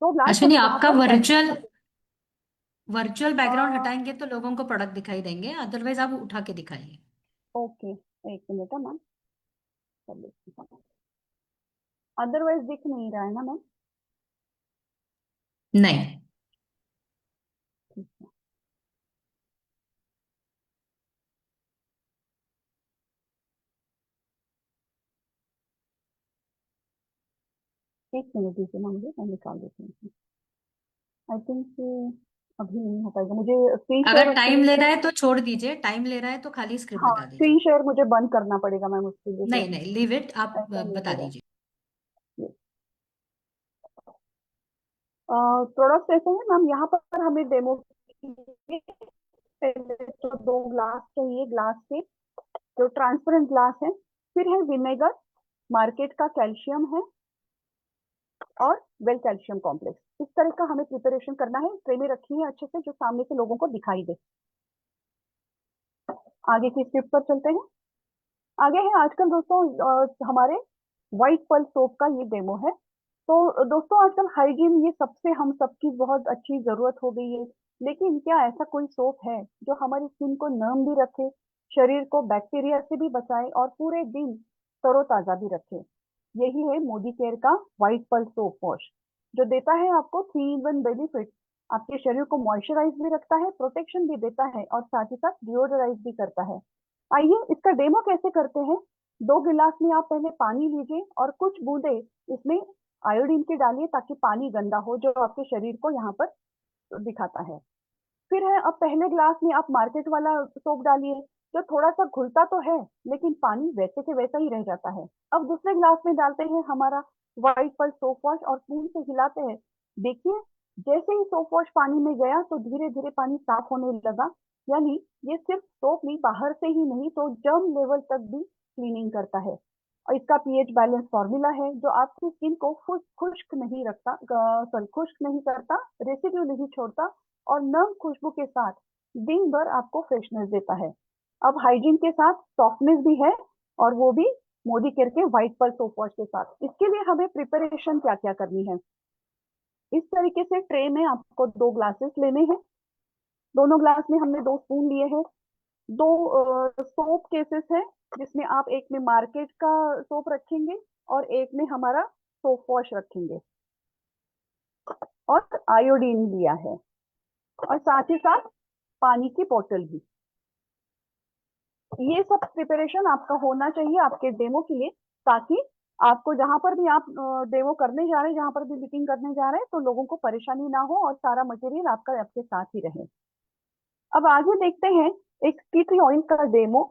2 ग्लास अश्विनी, यहाँ आपका पर वर्चुअल बैकग्राउंड हटाएंगे तो लोगों को प्रोडक्ट दिखाई देंगे, अदरवाइज आप उठा के दिखाइए। ओके, एक मिनट है मैम, अदरवाइज दिख नहीं रहा है ना मैम? नहीं। ठीक है। एक मिनट दीजिए मैम, मुझे मैं निकाल देती हूँ। आई थिंक अभी नहीं हो पाएगा, मुझे स्क्रीन अगर शेयर टाइम ले रहा है तो छोड़ दीजिए, टाइम ले रहा है तो खाली स्क्रिप्ट हाँ बता दीजिए। स्क्रीन शेयर मुझे बंद करना पड़ेगा मैम उसके लिए, नहीं फिर नहीं, लीव इट, आप ऐसा नहीं बता हो रहा दीजिए। है। प्रोडक्ट ऐसे हैं मैम, यहाँ पर हमें डेमो पहले तो 2 ग्लास चाहिए, ग्लास के जो ट्रांसपेरेंट ग्लास है, फिर है विनेगर, मार्केट का कैल्शियम है और वेल कैल्शियम कॉम्प्लेक्स। इस तरह का हमें प्रिपरेशन करना है, ट्रे में रखी है अच्छे से जो सामने से लोगों को दिखाई दे। आगे की स्क्रिप्ट पर चलते हैं। आगे है आजकल दोस्तों हमारे व्हाइट पर्ल सोप का ये डेमो है। तो दोस्तों आजकल हाइजीन ये सबसे हम सबकी बहुत अच्छी जरूरत हो गई है, लेकिन क्या ऐसा कोई सोप है जो हमारी स्किन को नर्म भी रखे, शरीर को बैक्टीरिया से भी बचाए और पूरे दिन तरोताजा भी रखे? यही है मोदी केयर का व्हाइट पर्ल सोप वॉश, जो देता है आपको 3-in-1 बेनिफिट। आपके शरीर को मॉइस्चराइज भी रखता है, प्रोटेक्शन भी देता है और साथ ही साथ डिओडराइज भी करता है। आइए इसका डेमो कैसे करते हैं। 2 गिलास में आप पहले पानी लीजिए और कुछ बूंदे इसमें आयोडीन के डालिए ताकि पानी गंदा हो, जो आपके शरीर को यहाँ पर दिखाता है। फिर है अब पहले ग्लास में आप मार्केट वाला सोप डालिए, जो थोड़ा सा घुलता तो है लेकिन पानी वैसे के वैसा ही रह जाता है। अब दूसरे ग्लास में डालते हैं हमारा व्हाइट पर्ल सोप वॉश और स्पून से हिलाते हैं। देखिए जैसे ही सोप वॉश पानी में गया तो धीरे धीरे पानी साफ होने लगा, यानी ये सिर्फ सोप नहीं, बाहर से ही नहीं तो जर्म लेवल तक भी क्लीनिंग करता है। और इसका पीएच बैलेंस फॉर्मूला है जो आपकी स्किन को खुश्क नहीं रखता, सॉरी खुश्क नहीं करता, रेसिड्यू नहीं छोड़ता और नम खुशबू के साथ दिन भर आपको फ्रेशनेस देता है। अब हाइजीन के साथ सॉफ्टनेस भी है, और वो भी मोदी केयर के व्हाइट पर्ल सोप वॉश के साथ। इसके लिए हमें प्रिपरेशन क्या क्या करनी है। इस तरीके से ट्रे में आपको 2 ग्लासेस लेने हैं, दोनों ग्लास में हमने 2 स्पून लिए हैं। 2 सोप केसेस है जिसमें आप एक में मार्केट का सोप रखेंगे और एक में हमारा सोप वॉश रखेंगे, और आयोडीन लिया है और साथ ही साथ पानी की बोतल भी। ये सब प्रिपरेशन आपका होना चाहिए आपके डेमो के लिए, ताकि आपको जहां पर भी आप डेमो करने जा रहे हैं, जहां पर भी मीटिंग करने जा रहे हैं, तो लोगों को परेशानी ना हो और सारा मटेरियल आपका आपके साथ ही रहे। अब आगे देखते हैं एक टी ट्री ऑयल का डेमो।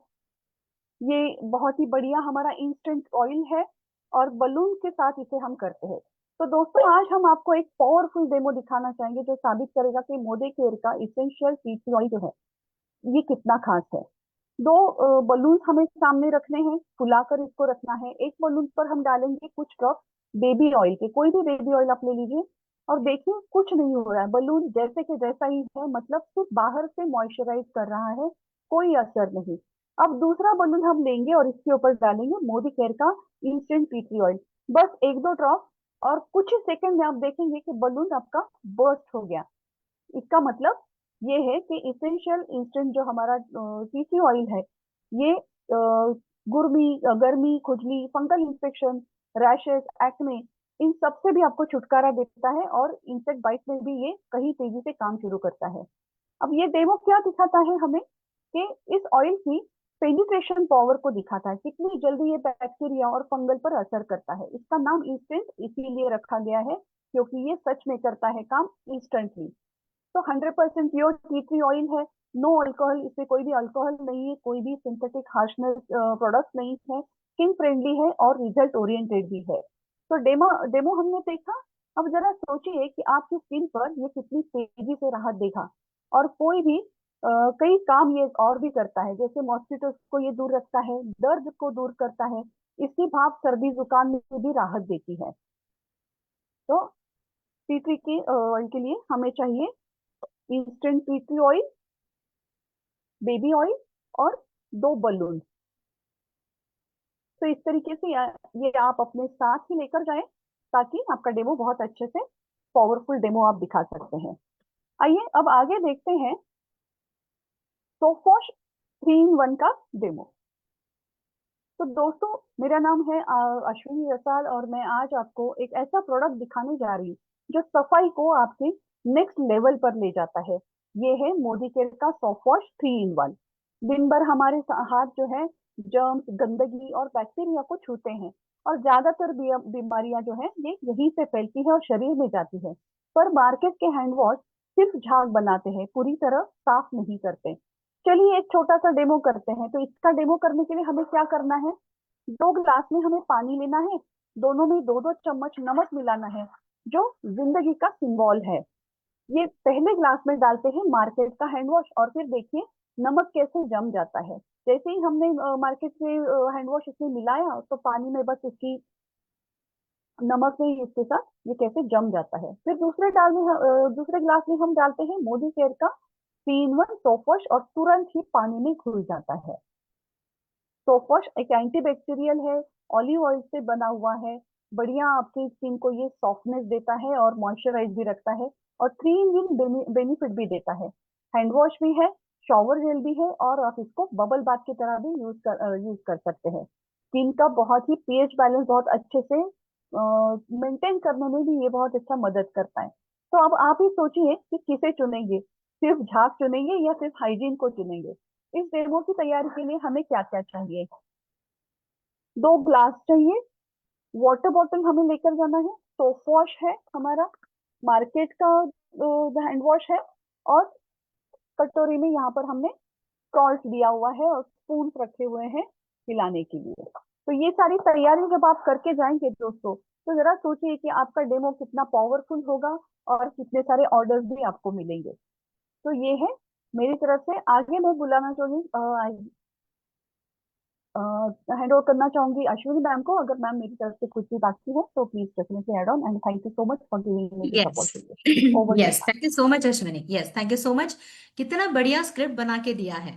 ये बहुत ही बढ़िया हमारा इंस्टेंट ऑयल है और बलून के साथ इसे हम करते हैं। तो दोस्तों आज हम आपको एक पावरफुल डेमो दिखाना चाहेंगे जो साबित करेगा कि मोदी केयर का इसेंशियल टी ट्री ऑयल जो है ये कितना खास है। 2 बलून हमें सामने रखने हैं, फुलाकर इसको रखना है। एक बलून पर हम डालेंगे कुछ ड्रॉप बेबी ऑयल के, कोई भी बेबी ऑयल आप ले लीजिए और देखिए कुछ नहीं हो रहा है, बलून जैसे के जैसा ही है, मतलब सिर्फ बाहर से मॉइस्चराइज कर रहा है, कोई असर नहीं। अब दूसरा बलून हम लेंगे और इसके ऊपर डालेंगे मोदी केयर का इंस्टेंट टी ट्री ऑयल, बस 1-2 ड्रॉप, और कुछ ही सेकंड में आप देखेंगे कि बलून आपका बर्स्ट हो गया। इसका मतलब ये है कि इसेंशियल इंस्टेंट जो हमारा टीसी ऑयल है, ये गर्मी, खुजली, फंगल इंफेक्शन, रैशेस, एक्ने, इन सब से भी आपको छुटकारा देता है और इंसेक्ट बाइट में भी ये कहीं तेजी से काम शुरू करता है। अब ये डेमो क्या दिखाता है हमें कि इस ऑयल की पेनिट्रेशन पावर को दिखाता है, कितनी जल्दी ये बैक्टीरिया और फंगल पर असर करता है। इसका नाम इंस्टेंट इसीलिए रखा गया है क्योंकि ये सच में करता है काम इंस्टेंटली। तो 100% प्योर टी ट्री ऑयल है, नो अल्कोहल, इसमें कोई भी अल्कोहल नहीं है, कोई भी सिंथेटिक हार्शनेस प्रोडक्ट नहीं है, स्किन फ्रेंडली है और रिजल्ट ओरिएंटेड भी है। तो डेमो डेमो हमने देखा। अब जरा सोचिए कि आपकी स्किन पर ये कितनी तेजी से राहत देगा। और कोई भी कई काम ये और भी करता है, जैसे मॉस्किटोस को ये दूर रखता है, दर्द को दूर करता है, इसकी भाप सर्दी जुकाम में भी राहत देती है। तो टी ट्री के ऑयल के लिए हमें चाहिए instant tea tree oil, baby oil और 2 बलून। तो इस तरीके से ये आप अपने साथ ही लेकर जाएं ताकि आपका डेमो बहुत अच्छे से पावरफुल डेमो आप दिखा सकते हैं। आइए अब आगे देखते हैं सोफवॉश 3-in-1 का डेमो। तो दोस्तों, मेरा नाम है अश्विनी रसाल और मैं आज आपको एक ऐसा प्रोडक्ट दिखाने जा रही हूँ जो सफाई को आपके नेक्स्ट लेवल पर ले जाता है। ये है मोदी केयर का सोफवॉश 3-in-1। दिन भर हमारे हाथ जो है जर्म्स, गंदगी और बैक्टीरिया को छूते हैं और ज्यादातर बीमारियां जो है ये यहीं से फैलती है और शरीर में जाती है। पर मार्केट के हैंड वॉश सिर्फ झाग बनाते हैं, पूरी तरह साफ नहीं करते। चलिए एक छोटा सा डेमो करते हैं। तो इसका डेमो करने के लिए हमें क्या करना है, 2 गिलास में हमें पानी लेना है, दोनों में 2-2 चम्मच नमक मिलाना है जो जिंदगी का सिंबल है। ये पहले ग्लास में डालते हैं मार्केट का हैंड वॉश और फिर देखिए नमक कैसे जम जाता है। जैसे ही हमने मार्केट से हैंड वॉश इसमें मिलाया तो पानी में बस इसकी नमक में इसके साथ ये कैसे जम जाता है। फिर दूसरे ग्लास में हम डालते हैं मोदी केयर का 3-in-1 सोप वॉश और तुरंत ही पानी में घुल जाता है। सोप वॉश एक एंटीबैक्टीरियल है, ऑलिव ऑयल से बना हुआ है, बढ़िया आपकी स्किन को ये सॉफ्टनेस देता है और मॉइस्चराइज भी रखता है और 3-in-1 बेनिफिट भी देता है। हैंड वॉश भी है, शॉवर जेल भी है और आप इसको बबल बाथ की तरह भी यूज कर सकते हैं। स्किन का बहुत ही पीएच बैलेंस बहुत अच्छे से मेंटेन करने में भी ये बहुत अच्छा मदद करता है। तो अब आप ही सोचिए कि किसे चुनेंगे, सिर्फ झाग चुनेंगे या सिर्फ हाइजीन को चुनेंगे। इस डेमो की तैयारी के लिए हमें क्या क्या चाहिए, 2 ग्लास चाहिए, वाटर बॉटल हमें लेकर जाना है, सोप वॉश है हमारा, मार्केट का हैंड वॉश है और कटोरी में यहाँ पर हमने सॉल्ट दिया हुआ है और स्पून रखे हुए हैं हिलाने के लिए। तो ये सारी तैयारी जब आप करके जाएंगे दोस्तों, तो जरा सोचिए कि आपका डेमो कितना पावरफुल होगा और कितने सारे ऑर्डर्स भी आपको मिलेंगे। तो ये है मेरी तरफ से। आगे मैं बुलाना चाहूंगी, हैंड ओवर करना चाहूंगी अश्विनी मैम को। अगर मैम मेरी तरफ से कुछ भी बाकी है तो please definitely add on and thank you so much for giving me this yes opportunity. Over yes, thank you so much Ashwini. Yes, thank you so much. कितना बढ़िया स्क्रिप्ट बना के दिया है।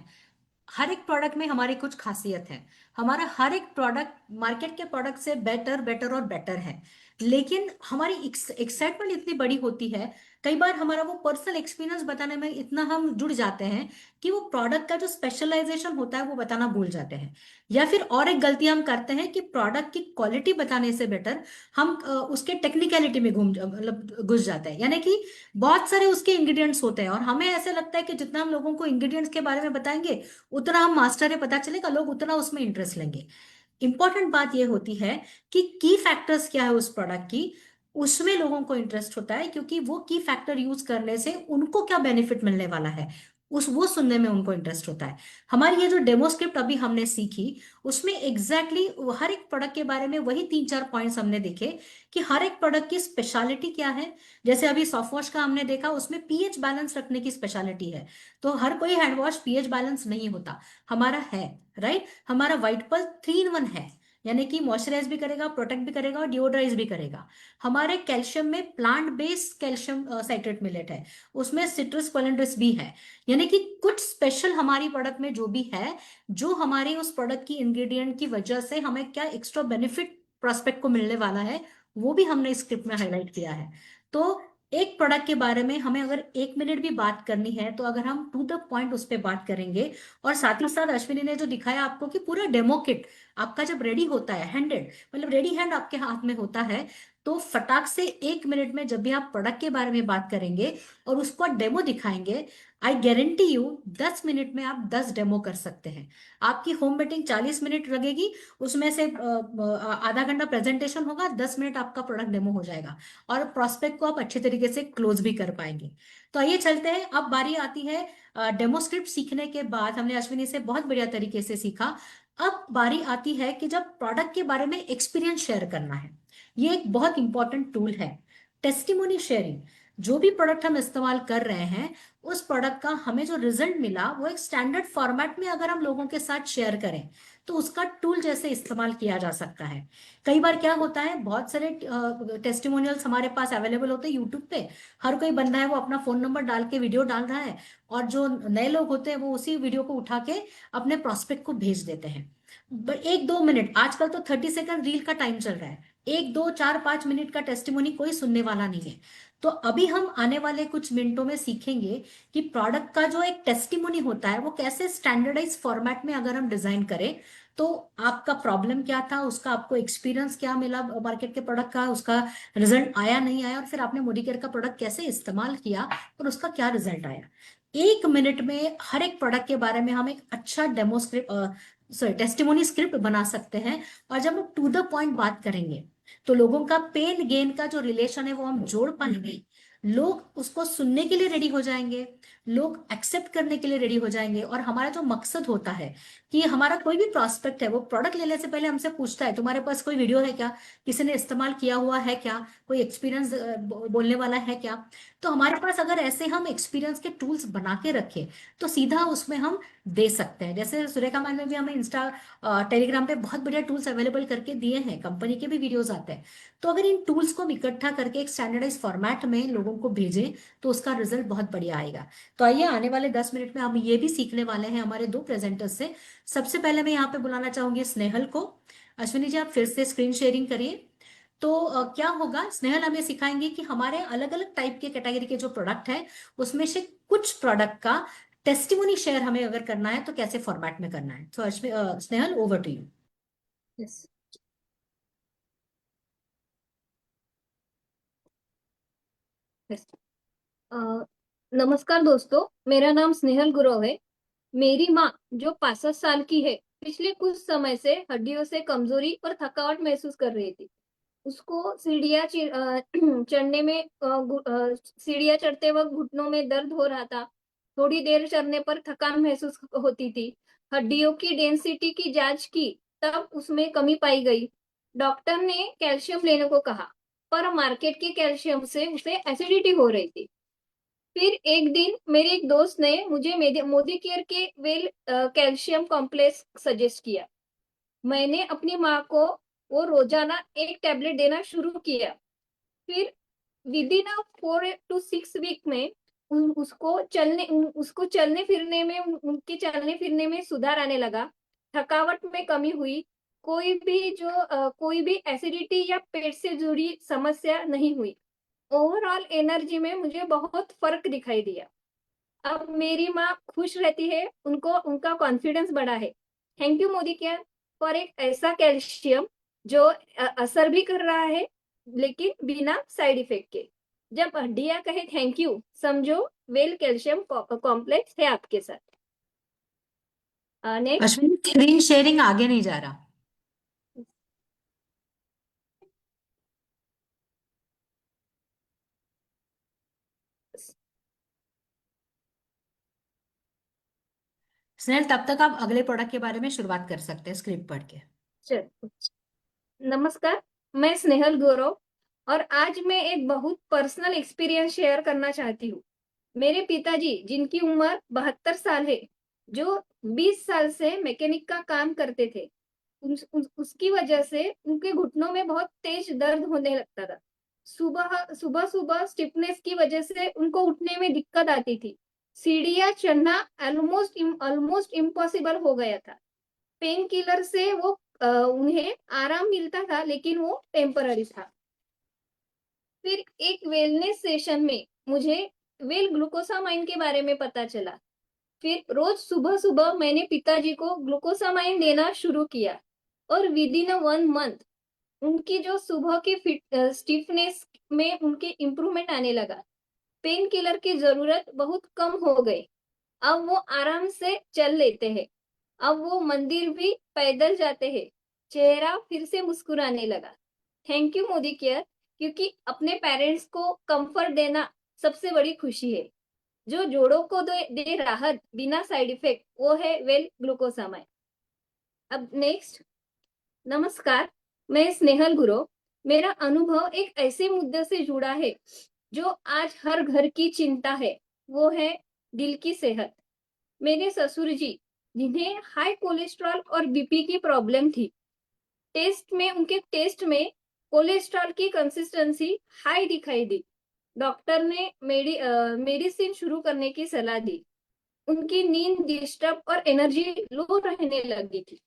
हर एक प्रोडक्ट में हमारी कुछ खासियत है। हमारा हर एक प्रोडक्ट मार्केट के प्रोडक्ट से बेटर बेटर और बेटर है, लेकिन हमारी एक्साइटमेंट इतनी बड़ी होती है, कई बार हमारा वो पर्सनल एक्सपीरियंस बताने में इतना हम जुड़ जाते हैं कि वो प्रोडक्ट का जो स्पेशलाइजेशन होता है वो बताना भूल जाते हैं। या फिर और एक गलती हम करते हैं कि प्रोडक्ट की क्वालिटी बताने से बेटर हम उसके टेक्निकलिटी में मतलब घुस जाते हैं। यानी कि बहुत सारे उसके इंग्रेडिएंट्स होते हैं और हमें ऐसे लगता है कि जितना हम लोगों को इंग्रेडिएंट्स के बारे में बताएंगे उतना हम मास्टर है, पता चलेगा लोग उतना उसमें इंटरेस्ट लेंगे। इंपॉर्टेंट बात यह होती है कि की फैक्टर्स क्या है उस प्रोडक्ट की, उसमें लोगों को इंटरेस्ट होता है क्योंकि वो की फैक्टर यूज करने से उनको क्या बेनिफिट मिलने वाला है उस वो सुनने में उनको इंटरेस्ट होता है। हमारी ये जो डेमो स्क्रिप्ट अभी हमने सीखी उसमें एग्जैक्टली हर एक प्रोडक्ट के बारे में वही 3-4 पॉइंट्स हमने देखे कि हर एक प्रोडक्ट की स्पेशलिटी क्या है। जैसे अभी सॉफ्ट वॉश का हमने देखा, उसमें पीएच बैलेंस रखने की स्पेशलिटी है। तो हर कोई हैंड वॉश पीएच बैलेंस नहीं होता, हमारा है, राइट। हमारा व्हाइट पर्ल 3-in-1 है, यानी कि मॉइस्चराइज भी करेगा, प्रोटेक्ट भी करेगा और डिओड्राइज भी करेगा। हमारे कैल्शियम में plant based calcium citrate millet है, उसमें सिट्रस कोलिंड्रेस भी है। यानी कि कुछ स्पेशल हमारी प्रोडक्ट में जो भी है, जो हमारे उस प्रोडक्ट की इंग्रेडिएंट की वजह से हमें क्या एक्स्ट्रा बेनिफिट प्रोस्पेक्ट को मिलने वाला है, वो भी हमने स्क्रिप्ट में हाईलाइट किया है। तो एक प्रोडक्ट के बारे में हमें अगर 1 मिनट भी बात करनी है तो अगर हम टू द पॉइंट उस पर बात करेंगे, और साथ ही साथ अश्विनी ने जो दिखाया आपको कि पूरा डेमो किट आपका जब रेडी होता है, हैंडेड मतलब रेडी हैंड आपके हाथ में होता है, तो फटाक से 1 मिनट में जब भी आप प्रोडक्ट के बारे में बात करेंगे और उसको डेमो दिखाएंगे, आई गारंटी यू 10 मिनट में आप 10 डेमो कर सकते हैं। आपकी होम मीटिंग 40 मिनट लगेगी, उसमें से आधा घंटा प्रेजेंटेशन होगा, 10 मिनट आपका प्रोडक्ट डेमो हो जाएगा और प्रॉस्पेक्ट को आप अच्छे तरीके से क्लोज भी कर पाएंगे। तो आइए चलते हैं, अब बारी आती है डेमो स्क्रिप्ट सीखने के बाद हमने अश्विनी से बहुत बढ़िया तरीके से सीखा। अब बारी आती है कि जब प्रोडक्ट के बारे में एक्सपीरियंस शेयर करना है, ये एक बहुत इंपॉर्टेंट टूल है, टेस्टिमोनी शेयरिंग। जो भी प्रोडक्ट हम इस्तेमाल कर रहे हैं, उस प्रोडक्ट का हमें जो रिजल्ट मिला वो एक स्टैंडर्ड फॉर्मेट में अगर हम लोगों के साथ शेयर करें तो उसका टूल जैसे इस्तेमाल किया जा सकता है। कई बार क्या होता है, बहुत सारे टेस्टिमोनियल्स हमारे पास अवेलेबल होते हैं यूट्यूब पे। हर कोई बंदा है वो अपना फोन नंबर डाल के वीडियो डाल रहा है, और जो नए लोग होते हैं वो उसी वीडियो को उठा के अपने प्रोस्पेक्ट को भेज देते हैं। 1-2 मिनट, आजकल तो 30 सेकंड रील का टाइम चल रहा है, 1-2-4-5 मिनट का टेस्टिमोनी कोई सुनने वाला नहीं है। तो अभी हम आने वाले कुछ मिनटों में सीखेंगे कि प्रोडक्ट का जो एक टेस्टिमोनी होता है वो कैसे स्टैंडर्डाइज फॉर्मेट में अगर हम डिजाइन करें, तो आपका प्रॉब्लम क्या था, उसका आपको एक्सपीरियंस क्या मिला मार्केट के प्रोडक्ट का, उसका रिजल्ट आया नहीं आया, और फिर आपने मोडीकेयर का प्रोडक्ट कैसे इस्तेमाल किया और उसका क्या रिजल्ट आया। 1 मिनट में हर एक प्रोडक्ट के बारे में हम एक अच्छा demo script, sorry testimony script बना सकते हैं। और जब हम टू द पॉइंट बात करेंगे तो लोगों का पेन गेन का जो रिलेशन है वो हम जोड़ पाएंगे, लोग उसको सुनने के लिए रेडी हो जाएंगे, लोग एक्सेप्ट करने के लिए रेडी हो जाएंगे। और हमारा जो मकसद होता है कि हमारा कोई भी प्रॉस्पेक्ट है वो प्रोडक्ट लेने से पहले हमसे पूछता है तुम्हारे पास कोई वीडियो है क्या, किसी ने इस्तेमाल किया हुआ है क्या, कोई एक्सपीरियंस बोलने वाला है क्या। तो हमारे पास अगर ऐसे हम एक्सपीरियंस के टूल्स बना के रखें तो सीधा उसमें हम दे सकते हैं। जैसे सुरेखा मैम ने भी हमें इंस्टा टेलीग्राम पे बहुत बढ़िया टूल्स अवेलेबल करके दिए हैं, कंपनी के भी वीडियोस आते हैं। तो अगर इन टूल्स को हम इकट्ठा करके एक स्टैंडर्डाइज फॉर्मेट में लोगों को भेजें तो उसका रिजल्ट बहुत बढ़िया आएगा। तो आइए आने वाले 10 मिनट में हम ये भी सीखने वाले हैं हमारे दो प्रेजेंटर्स से। सबसे पहले मैं यहाँ पे बुलाना चाहूंगी स्नेहल को। अश्विनी जी आप फिर से स्क्रीन शेयरिंग करिए। तो क्या होगा, स्नेहल हमें सिखाएंगे कि हमारे अलग अलग टाइप के कैटेगरी के जो प्रोडक्ट है उसमें से कुछ प्रोडक्ट का टेस्टिमोनी शेयर हमें अगर करना है तो कैसे फॉर्मेट में करना है। तो Snehal over to you. Yes. Yes. नमस्कार दोस्तों, मेरा नाम स्नेहल गुरव है। मेरी माँ जो 65 साल की है, पिछले कुछ समय से हड्डियों से कमजोरी और थकावट महसूस कर रही थी। उसको चढ़ने में सीढ़ियाँ चढ़ते वक्त घुटनों में दर्द हो रहा था। थोड़ी देर चढ़ने पर थकान महसूस होती थी। हड्डियों की डेंसिटी की जांच की, तब उसमें कमी पाई गई। डॉक्टर ने कैल्शियम लेने को कहा, पर मार्केट के कैल्शियम से उसे एसिडिटी हो रही थी। फिर एक दिन मेरे एक दोस्त ने मुझे मोदी केयर के वेल कैल्शियम कॉम्प्लेक्स सजेस्ट किया। मैंने अपनी माँ को वो रोजाना एक टैबलेट देना शुरू किया। फिर विद इन 4 to 6 वीक में उसको चलने फिरने में उनके चलने फिरने में सुधार आने लगा। थकावट में कमी हुई। कोई भी एसिडिटी या पेट से जुड़ी समस्या नहीं हुई। ओवरऑल एनर्जी में मुझे बहुत फर्क दिखाई दिया। अब मेरी माँ खुश रहती है, उनका कॉन्फिडेंस बढ़ा है। Thank you Modi care for एक ऐसा कैल्शियम जो असर भी कर रहा है लेकिन बिना साइड इफेक्ट के। जब हड्डियां कहे थैंक यू, समझो वेल कैल्शियम कॉम्प्लेक्स है आपके साथ। नेक्स्ट। अश्विनी स्क्रीन शेयरिंग आगे नहीं जा रहा। स्नेहल तब तक आप अगले प्रोडक्ट के बारे में शुरुआत कर सकते हैं स्क्रिप्ट पढ़ के। चलो, नमस्कार, मैं स्नेहल गौरव और आज मैं एक बहुत पर्सनल एक्सपीरियंस शेयर करना चाहती हूँ। मेरे पिताजी जिनकी उम्र 72 साल है, जो 20 साल से मैकेनिक का काम करते थे, उसकी वजह से उनके घुटनों में बहुत तेज दर्द होने लगता था। सुबह सुबह सुबह स्टिफनेस की वजह से उनको उठने में दिक्कत आती थी। सीढ़ियां चढ़ना ऑलमोस्ट इम्पॉसिबल हो गया था। पेन किलर से उन्हें आराम मिलता था, लेकिन वो टेम्पररी था। फिर एक वेलनेस सेशन में मुझे वेल ग्लूकोसामाइन के बारे में पता चला। फिर रोज सुबह सुबह मैंने पिताजी को ग्लूकोसामाइन देना शुरू किया और विद इन 1 मंथ उनकी जो सुबह की स्टिफनेस में उनके इम्प्रूवमेंट आने लगा। पेन किलर की जरूरत बहुत कम हो गई। अब वो आराम से चल लेते हैं। अब वो मंदिर भी पैदल जाते हैं। चेहरा फिर से मुस्कुराने लगा। थैंक यू मोदी केयर, क्योंकि अपने पेरेंट्स को कंफर्ट देना सबसे बड़ी खुशी है। जो जोड़ों को दे राहत बिना साइड इफेक्ट, वो है वेल ग्लूकोसामाइन। अब नेक्स्ट। नमस्कार, मैं स्नेहल गुरव। मेरा अनुभव एक ऐसे मुद्दे से जुड़ा है जो आज हर घर की चिंता है, वो है दिल की सेहत। मेरे ससुर जी, जिन्हें हाई कोलेस्ट्रॉल और बीपी की प्रॉब्लम थी, उनके टेस्ट में कोलेस्ट्रॉल की कंसिस्टेंसी हाई दिखाई दी। डॉक्टर ने मेडिसिन शुरू करने की सलाह दी। उनकी नींद डिस्टर्ब और एनर्जी लो रहने लगी थी।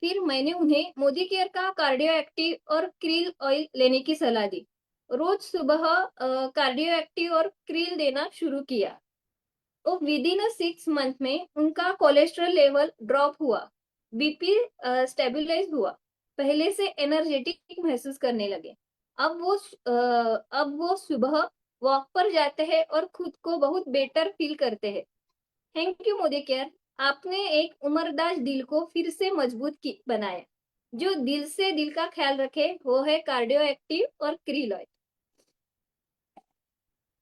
फिर मैंने उन्हें मोदी केयर का कार्डियो एक्टिव और क्रील ऑयल लेने की सलाह दी। रोज सुबह कार्डियो एक्टिव और क्रील देना शुरू किया। तो विद इन 6 मंथ में उनका कोलेस्ट्रॉल लेवल ड्रॉप हुआ, बीपी स्टेबलाइज हुआ, पहले से एनर्जेटिक महसूस करने लगे। अब वो सुबह वॉक पर जाते हैं और खुद को बहुत बेटर फील करते हैं। थैंक यू मोदी केयर, आपने एक उम्रदराज दिल को फिर से मजबूत बनाया। जो दिल से दिल का ख्याल रखे, वो है कार्डियो एक्टिव और क्रील ऑयल।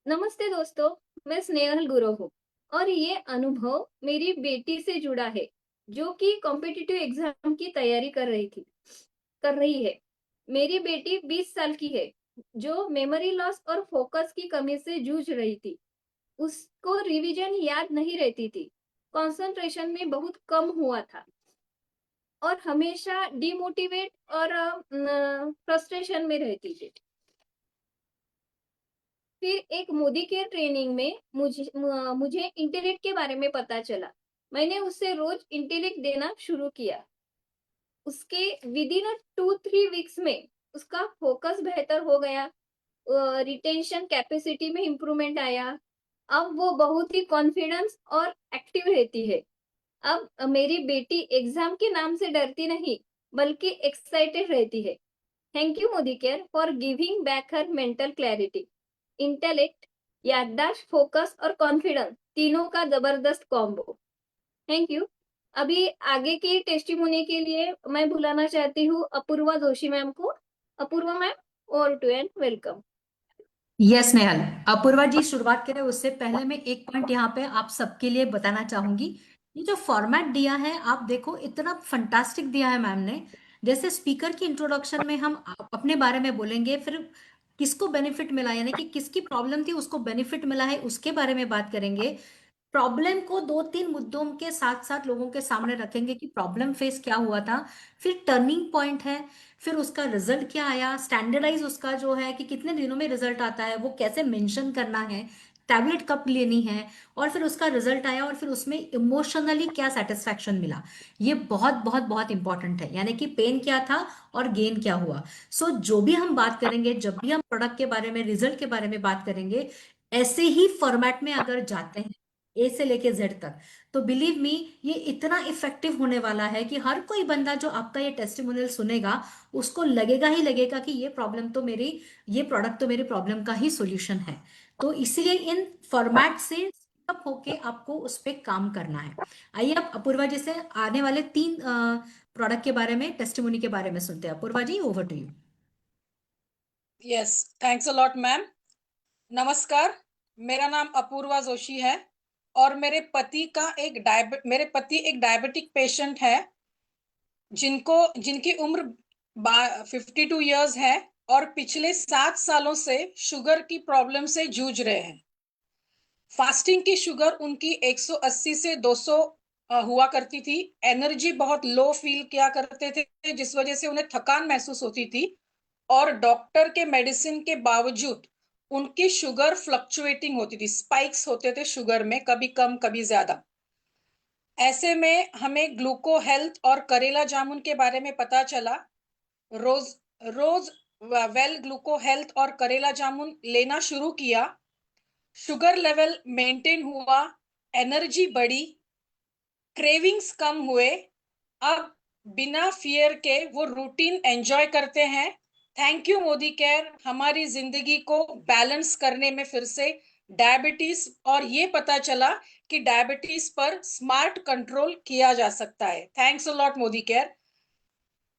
नमस्ते दोस्तों, मैं स्नेहल गुरव हूँ और ये अनुभव मेरी बेटी से जुड़ा है, जो कि कॉम्पिटिटिव एग्जाम की तैयारी कर रही है। मेरी बेटी 20 साल की है, जो मेमोरी लॉस और फोकस की कमी से जूझ रही थी। उसको रिवीजन याद नहीं रहती थी, कंसंट्रेशन में बहुत कम हुआ था और हमेशा डिमोटिवेट और फ्रस्ट्रेशन में रहती थी। फिर एक मोदी केयर ट्रेनिंग में मुझे इंटेलेक्ट के बारे में पता चला। मैंने उससे रोज इंटेलेक्ट देना शुरू किया। उसके विद इन 2-3 वीक्स में उसका फोकस बेहतर हो गया, रिटेंशन कैपेसिटी में इंप्रूवमेंट आया। अब वो बहुत ही कॉन्फिडेंस और एक्टिव रहती है। अब मेरी बेटी एग्जाम के नाम से डरती नहीं, बल्कि एक्साइटेड रहती है। Thank you Modi care for giving back her mental clarity. Intellect, याददाश्त, फोकस और कॉन्फिडेंस, तीनों का जबरदस्त कॉम्बो। Thank you. अभी आगे की टेस्टिमोनी के लिए मैं बुलाना चाहती हूँ अपूर्वा जोशी मैम को। Apurva ma'am, over to and welcome. Yes Nehal, Apurva ji शुरुआत करें उससे पहले मैं एक पॉइंट यहाँ पे आप सबके लिए बताना चाहूंगी। ये जो फॉर्मेट दिया है आप देखो, इतना फंटास्टिक दिया है मैम ने। जैसे स्पीकर की इंट्रोडक्शन में हम अपने बारे में बोलेंगे, फिर किसको बेनिफिट मिला, यानी कि किसकी प्रॉब्लम थी उसको बेनिफिट मिला है उसके बारे में बात करेंगे। प्रॉब्लम को 2-3 मुद्दों के साथ साथ लोगों के सामने रखेंगे कि प्रॉब्लम फेस क्या हुआ था, फिर टर्निंग पॉइंट है, फिर उसका रिजल्ट क्या आया, स्टैंडर्डाइज उसका जो है कि कितने दिनों में रिजल्ट आता है वो कैसे मेंशन करना है, टैबलेट कब लेनी है, और फिर उसका रिजल्ट आया और फिर उसमें इमोशनली क्या सेटिस्फैक्शन मिला। ये बहुत बहुत बहुत इंपॉर्टेंट है, यानी कि पेन क्या था और गेन क्या हुआ। सो जो भी हम बात करेंगे, जब भी हम प्रोडक्ट के बारे में, रिजल्ट के बारे में बात करेंगे, ऐसे ही फॉर्मेट में अगर जाते हैं ए से लेके जेड तक, तो बिलीव मी ये इतना इफेक्टिव होने वाला है कि हर कोई बंदा जो आपका ये टेस्टिमोनियल सुनेगा उसको लगेगा ही लगेगा कि ये प्रॉब्लम तो मेरी, ये प्रोडक्ट तो मेरी प्रॉब्लम का ही सॉल्यूशन है। तो इसीलिए इन फॉर्मेट से अप होके आपको उस पर काम करना है। आइए अब अपूर्वा जी से आने वाले 3 प्रोडक्ट के बारे में, टेस्टिमोनी के बारे में सुनते हैं। Apurva ji, over to you. Yes, thanks a lot ma'am. नमस्कार, मेरा नाम अपूर्वा जोशी है और मेरे पति एक डायबिटिक पेशेंट है, जिनकी उम्र 52 इयर्स है और पिछले 7 सालों से शुगर की प्रॉब्लम से जूझ रहे हैं। फास्टिंग की शुगर उनकी 180 से 200 हुआ करती थी। एनर्जी बहुत लो फील किया करते थे, जिस वजह से उन्हें थकान महसूस होती थी और डॉक्टर के मेडिसिन के बावजूद उनकी शुगर फ्लक्चुएटिंग होती थी, स्पाइक्स होते थे शुगर में, कभी कम कभी ज्यादा। ऐसे में हमें ग्लूको हेल्थ और करेला जामुन के बारे में पता चला। रोज रोज वेल ग्लूको हेल्थ और करेला जामुन लेना शुरू किया। शुगर लेवल मेंटेन हुआ, एनर्जी बढ़ी, क्रेविंग्स कम हुए। अब बिना फियर के वो रूटीन एंजॉय करते हैं, थैंक यू मोदी केयर, हमारी जिंदगी को बैलेंस करने में फिर से डायबिटीज, और ये पता चला कि डायबिटीज पर स्मार्ट कंट्रोल किया जा सकता है। Thanks a lot Modi care.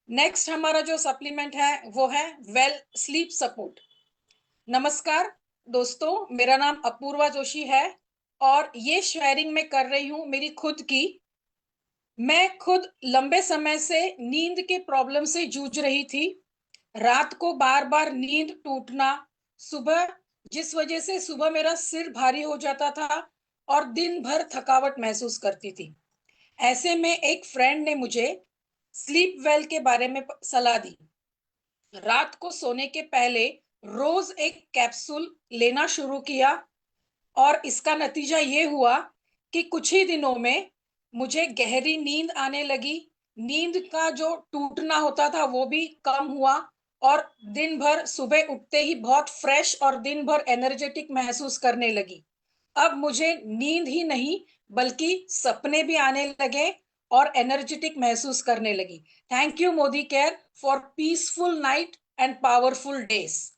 Next हमारा जो सप्लीमेंट है वो है वेल स्लीप सपोर्ट। नमस्कार दोस्तों, मेरा नाम अपूर्वा जोशी है और ये शेयरिंग मैं कर रही हूँ मेरी खुद की। मैं खुद लंबे समय से नींद के प्रॉब्लम से जूझ रही थी। रात को बार बार नींद टूटना, सुबह जिस वजह से सुबह मेरा सिर भारी हो जाता था और दिन भर थकावट महसूस करती थी। ऐसे में एक फ्रेंड ने मुझे स्लीप वेल के बारे में सलाह दी। रात को सोने के पहले रोज एक कैप्सूल लेना शुरू किया और इसका नतीजा ये हुआ कि कुछ ही दिनों में मुझे गहरी नींद आने लगी। नींद का जो टूटना होता था वो भी कम हुआ और दिन भर सुबह उठते ही बहुत फ्रेश और दिन भर एनर्जेटिक महसूस करने लगी। अब मुझे नींद ही नहीं बल्कि सपने भी आने लगे और एनर्जेटिक महसूस करने लगी। Thank you Modi care for peaceful night and powerful days.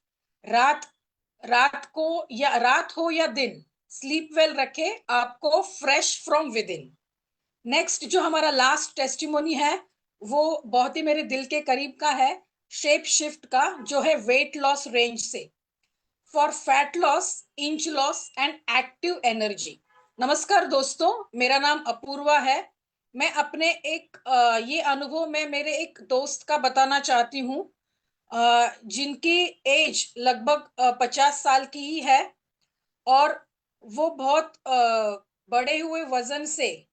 रात रात हो या दिन, स्लीप वेल रखे आपको fresh from with in. Next जो हमारा लास्ट टेस्टिमोनी है वो बहुत ही मेरे दिल के करीब का है, शेप शिफ्ट का, जो है वेट लॉस रेंज से, for fat loss, inch loss and active energy. नमस्कार दोस्तों, मेरा नाम अपूर्वा है। मैं अपने ये अनुभव मैं मेरे एक दोस्त का बताना चाहती हूँ, जिनकी एज लगभग 50 साल की ही है और वो बहुत बढ़े हुए वजन से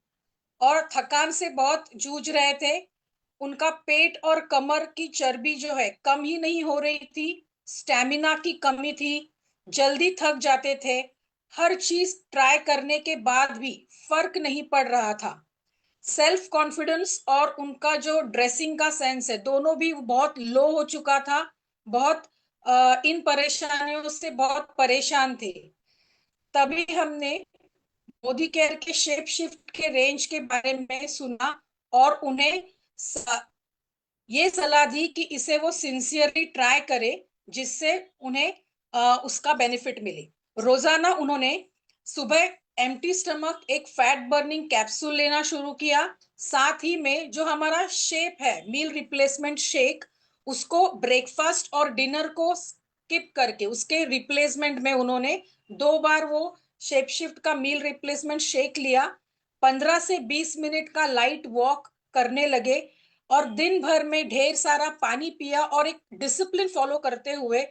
और थकान से बहुत जूझ रहे थे। उनका पेट और कमर की चर्बी जो है कम ही नहीं हो रही थी, स्टैमिना की कमी थी, जल्दी थक जाते थे। हर चीज ट्राई करने के बाद भी फर्क नहीं पड़ रहा था। सेल्फ कॉन्फिडेंस और उनका जो ड्रेसिंग का सेंस है दोनों भी बहुत लो हो चुका था। बहुत इन परेशानियों से बहुत परेशान थे। तभी हमने मोदी केयर के शेप शिफ्ट के रेंज के बारे में सुना और उन्हें ये सलाह दी कि इसे वो सिंसियरली ट्राई करे, जिससे उन्हें उसका बेनिफिट मिले। रोजाना उन्होंने सुबह एम्प्टी स्टमक एक फैट बर्निंग कैप्सूल लेना शुरू किया। साथ ही में जो हमारा शेप है मील रिप्लेसमेंट शेक, उसको ब्रेकफास्ट और डिनर को स्किप करके उसके रिप्लेसमेंट में उन्होंने 2 बार वो शेप शिफ्ट का मील रिप्लेसमेंट शेक लिया। 15 से 20 मिनट का लाइट वॉक करने लगे और दिन भर में ढेर सारा पानी पिया और एक डिसिप्लिन फॉलो करते हुए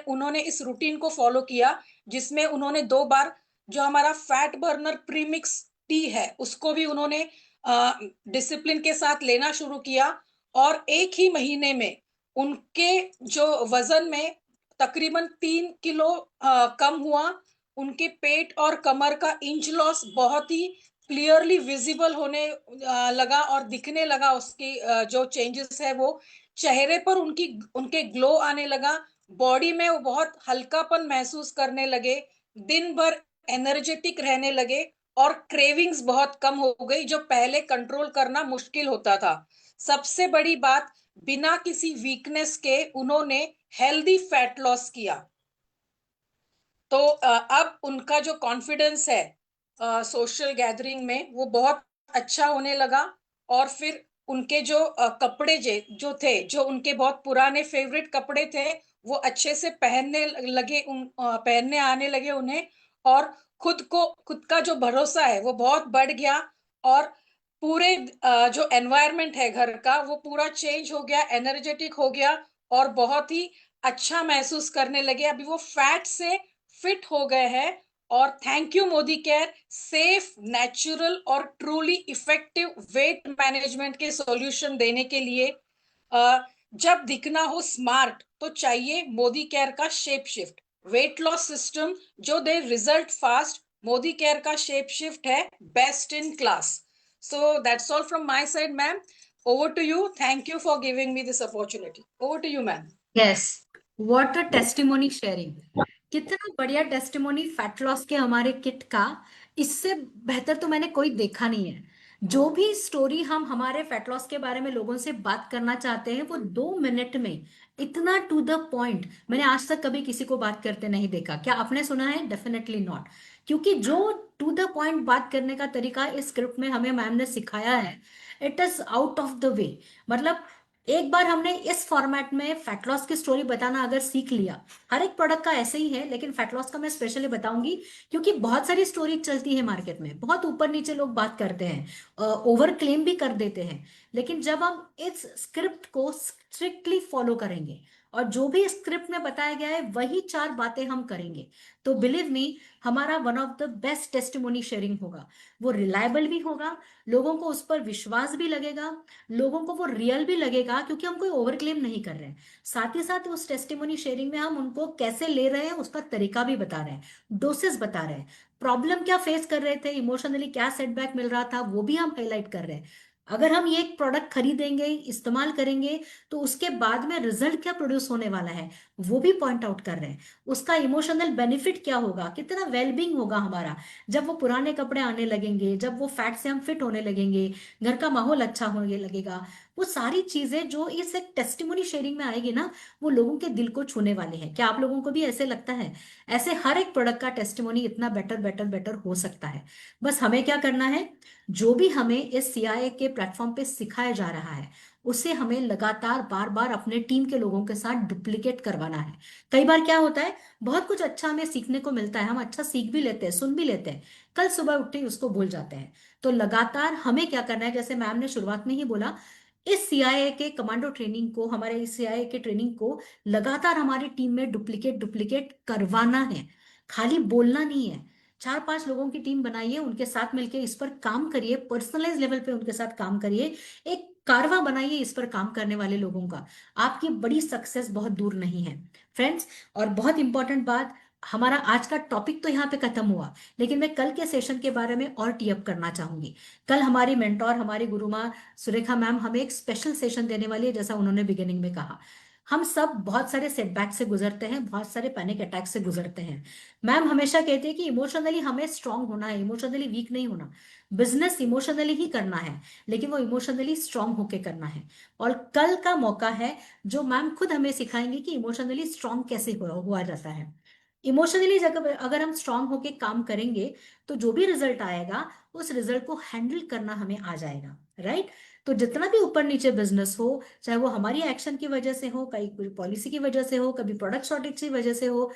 उन्होंने इस रूटीन को फॉलो किया, जिसमें उन्होंने 2 बार जो हमारा फैट बर्नर प्रीमिक्स टी है उसको भी उन्होंने डिसिप्लिन के साथ लेना शुरू किया और एक ही महीने में उनके जो वजन में तकरीबन 3 किलो कम हुआ। उनके पेट और कमर का इंच लॉस बहुत ही क्लियरली विजिबल होने लगा और दिखने लगा। उसकी जो चेंजेस है वो चेहरे पर उनके ग्लो आने लगा। बॉडी में वो बहुत हल्कापन महसूस करने लगे, दिन भर एनर्जेटिक रहने लगे और क्रेविंग्स बहुत कम हो गई, जो पहले कंट्रोल करना मुश्किल होता था। सबसे बड़ी बात, बिना किसी वीकनेस के उन्होंने हेल्दी फैट लॉस किया। तो अब उनका जो कॉन्फिडेंस है सोशल गैदरिंग में वो बहुत अच्छा होने लगा। और फिर उनके जो कपड़े जो थे, जो उनके बहुत पुराने फेवरेट कपड़े थे, वो अच्छे से पहनने आने लगे उन्हें। और खुद का जो भरोसा है वो बहुत बढ़ गया और पूरे जो एनवायरनमेंट है घर का वो पूरा चेंज हो गया, एनर्जेटिक हो गया और बहुत ही अच्छा महसूस करने लगे। अभी वो फैट से फिट हो गए हैं। और thank you Modicare, safe, natural और ट्रूली इफेक्टिव वेट मैनेजमेंट के सॉल्यूशन देने के लिए। जब दिखना हो स्मार्ट तो चाहिए मोदी केयर का shape shift weight loss system, जो दे रिजल्ट फास्ट। मोदी केयर का शेप शिफ्ट है best in class. So that's all from my side ma'am. Over to you. Thank you for giving me this opportunity. Over to you ma'am. Yes, what a testimony sharing. कितना बढ़िया testimony fat loss के हमारे kit का। इससे बेहतर तो मैंने कोई देखा नहीं है। जो भी स्टोरी हम हमारे फैट लॉस के बारे में लोगों से बात करना चाहते हैं वो 2 मिनट में इतना टू द पॉइंट मैंने आज तक कभी किसी को बात करते नहीं देखा। क्या आपने सुना है? Definitely not. क्योंकि जो टू द पॉइंट बात करने का तरीका इस स्क्रिप्ट में हमें मैम ने सिखाया है, it is out of the way. मतलब एक बार हमने इस फॉर्मेट में फैट लॉस की स्टोरी बताना अगर सीख लिया, हर एक प्रोडक्ट का ऐसे ही है लेकिन फैट लॉस का मैं स्पेशली बताऊंगी क्योंकि बहुत सारी स्टोरी चलती है मार्केट में, बहुत ऊपर नीचे लोग बात करते हैं, ओवर क्लेम भी कर देते हैं। लेकिन जब हम इस स्क्रिप्ट को स्ट्रिक्टली फॉलो करेंगे और जो भी स्क्रिप्ट में बताया गया है वही 4 बातें हम करेंगे, तो बिलीव मी हमारा one of the best testimony sharing होगा। वो रिलायबल भी होगा, लोगों को उस पर विश्वास भी लगेगा, लोगों को वो रियल भी लगेगा क्योंकि हम कोई ओवर क्लेम नहीं कर रहे हैं। साथ ही साथ उस टेस्टिमोनी शेयरिंग में हम उनको कैसे ले रहे हैं उसका तरीका भी बता रहे हैं, डोसेस बता रहे हैं, प्रॉब्लम क्या फेस कर रहे थे, इमोशनली क्या सेटबैक मिल रहा था वो भी हम हाईलाइट कर रहे हैं। अगर हम ये एक प्रोडक्ट खरीदेंगे, इस्तेमाल करेंगे, तो उसके बाद में रिजल्ट क्या प्रोड्यूस होने वाला है वो भी पॉइंट आउट कर रहे हैं। उसका इमोशनल बेनिफिट क्या होगा, कितना वेलबींग होगा हमारा जब वो पुराने कपड़े आने लगेंगे, जब वो फैट से हम फिट होने लगेंगे, घर का माहौल अच्छा होने लगेगा। वो सारी चीजें जो इस एक टेस्टिमोनी शेयरिंग में आएगी ना, वो लोगों के दिल को छूने वाले हैं। क्या आप लोगों को भी ऐसे लगता है? ऐसे हर एक प्रोडक्ट का टेस्टिमोनी इतना बेटर बेटर बेटर हो सकता है। बस हमें क्या करना है, जो भी हमें इस सीआईए के प्लेटफॉर्म पे सिखाया जा रहा है उसे हमें लगातार बार बार अपने टीम के लोगों के साथ डुप्लीकेट करवाना है। कई बार क्या होता है, बहुत कुछ अच्छा हमें सीखने को मिलता है, हम अच्छा सीख भी लेते हैं, सुन भी लेते हैं, कल सुबह उठते ही उसको भूल जाते हैं। तो लगातार हमें क्या करना है, जैसे मैम ने शुरुआत में ही बोला, इस सीआईए के कमांडो ट्रेनिंग को, हमारे इस सीआईए के ट्रेनिंग को लगातार हमारी टीम में डुप्लीकेट डुप्लीकेट करवाना है, खाली बोलना नहीं है। 4-5 लोगों की टीम बनाइए, उनके साथ मिलकर इस पर काम करिए, पर्सनलाइज लेवल पे उनके साथ काम करिए, एक कारवा बनाइए इस पर काम करने वाले लोगों का। आपकी बड़ी सक्सेस बहुत दूर नहीं है फ्रेंड्स। और बहुत इंपॉर्टेंट बात, हमारा आज का टॉपिक तो यहाँ पे खत्म हुआ, लेकिन मैं कल के सेशन के बारे में और टी अप करना चाहूंगी। कल हमारी मेंटोर, हमारी गुरुमा सुरेखा मैम हमें एक स्पेशल सेशन देने वाली है। जैसा उन्होंने बिगिनिंग में कहा, हम सब बहुत सारे सेटबैक से गुजरते हैं, बहुत सारे पैनिक अटैक से गुजरते हैं। मैम हमेशा कहती है कि इमोशनली हमें स्ट्रांग होना है, इमोशनली वीक नहीं होना। बिजनेस इमोशनली ही करना है, लेकिन वो इमोशनली स्ट्रांग होके करना है। और कल का मौका है जो मैम खुद हमें सिखाएंगे कि इमोशनली स्ट्रांग कैसे हुआ जाता है। इमोशनली अगर हम स्ट्रांग होके काम करेंगे तो जो भी रिजल्ट आएगा उस रिजल्ट को हैंडल करना हमें आ जाएगा, राइट। तो जितना भी ऊपर नीचे बिजनेस हो, चाहे वो हमारी एक्शन की वजह से हो, कहीं पॉलिसी की वजह से हो, कभी प्रोडक्ट शॉर्टेज की वजह से हो,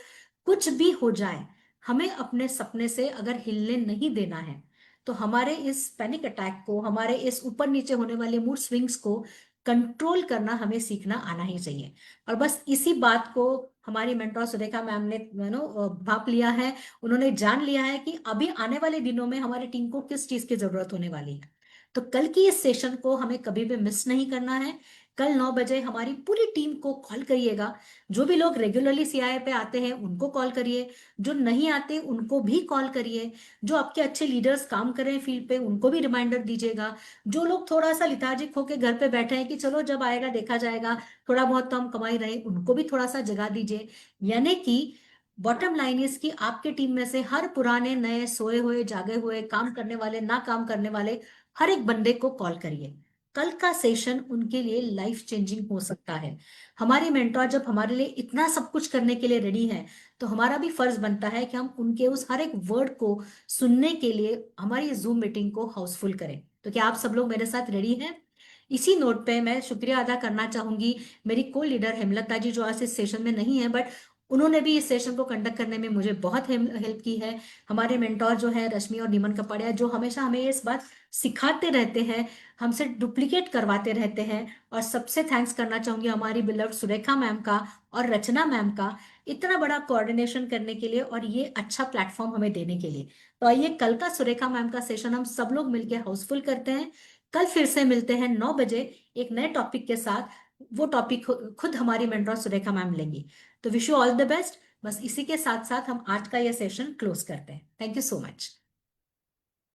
कुछ भी हो जाए, हमें अपने सपने से अगर हिलने नहीं देना है तो हमारे इस पैनिक अटैक को, हमारे इस ऊपर नीचे होने वाले मूड स्विंग्स को कंट्रोल करना हमें सीखना आना ही चाहिए। और बस इसी बात को हमारी मेंटोर सुरेखा मैम ने भाप लिया है, उन्होंने जान लिया है कि अभी आने वाले दिनों में हमारी टीम को किस चीज की जरूरत होने वाली है। तो कल की इस सेशन को हमें कभी भी मिस नहीं करना है। कल 9 बजे हमारी पूरी टीम को कॉल करिएगा। जो भी लोग रेगुलरली सीआईए पे आते हैं उनको कॉल करिए, जो नहीं आते उनको भी कॉल करिए, जो आपके अच्छे लीडर्स काम कर रहे हैं फील्ड पे उनको भी रिमाइंडर दीजिएगा, जो लोग थोड़ा सा लिथार्जिक होकर घर पे बैठे हैं कि चलो जब आएगा देखा जाएगा, थोड़ा बहुत तो हम कमा ही रहे, उनको भी थोड़ा सा जगा दीजिए। यानी कि बॉटम लाइन इज कि आपके टीम में से हर पुराने नए, सोए हुए जागे हुए, काम करने वाले ना काम करने वाले, हर एक बंदे को कॉल करिए। कल का सेशन उनके लिए लाइफ चेंजिंग हो सकता है। हमारी मेंटोर जब हमारे लिए इतना सब कुछ करने के लिए रेडी है तो हमारा भी फर्ज बनता है कि हम उनके उस हर एक वर्ड को सुनने के लिए हमारी जूम मीटिंग को हाउसफुल करें। तो क्या आप सब लोग मेरे साथ रेडी हैं? इसी नोट पे मैं शुक्रिया अदा करना चाहूंगी मेरी को लीडर हेमलता जी, जो आज इस सेशन में नहीं है, बट उन्होंने भी इस सेशन को कंडक्ट करने में मुझे बहुत हेल्प की है। हमारे मेंटोर जो है रश्मि और नीमन कपाड़िया, जो हमेशा हमें इस बात सिखाते रहते हैं, हमसे डुप्लीकेट करवाते रहते हैं। और सबसे थैंक्स करना चाहूंगी हमारी बिलव्ड सुरेखा मैम का और रचना मैम का, इतना बड़ा कोऑर्डिनेशन करने के लिए और ये अच्छा प्लेटफॉर्म हमें देने के लिए। तो आइए कल का सुरेखा मैम का सेशन हम सब लोग मिलकर हाउसफुल करते हैं। कल फिर से मिलते हैं 9 बजे एक नए टॉपिक के साथ। वो टॉपिक खुद हमारी मेंटोर सुरेखा मैम लेंगी। तो wish you all the best. बस इसी के साथ साथ हम आज का ये सेशन क्लोज करते हैं। Thank you so much.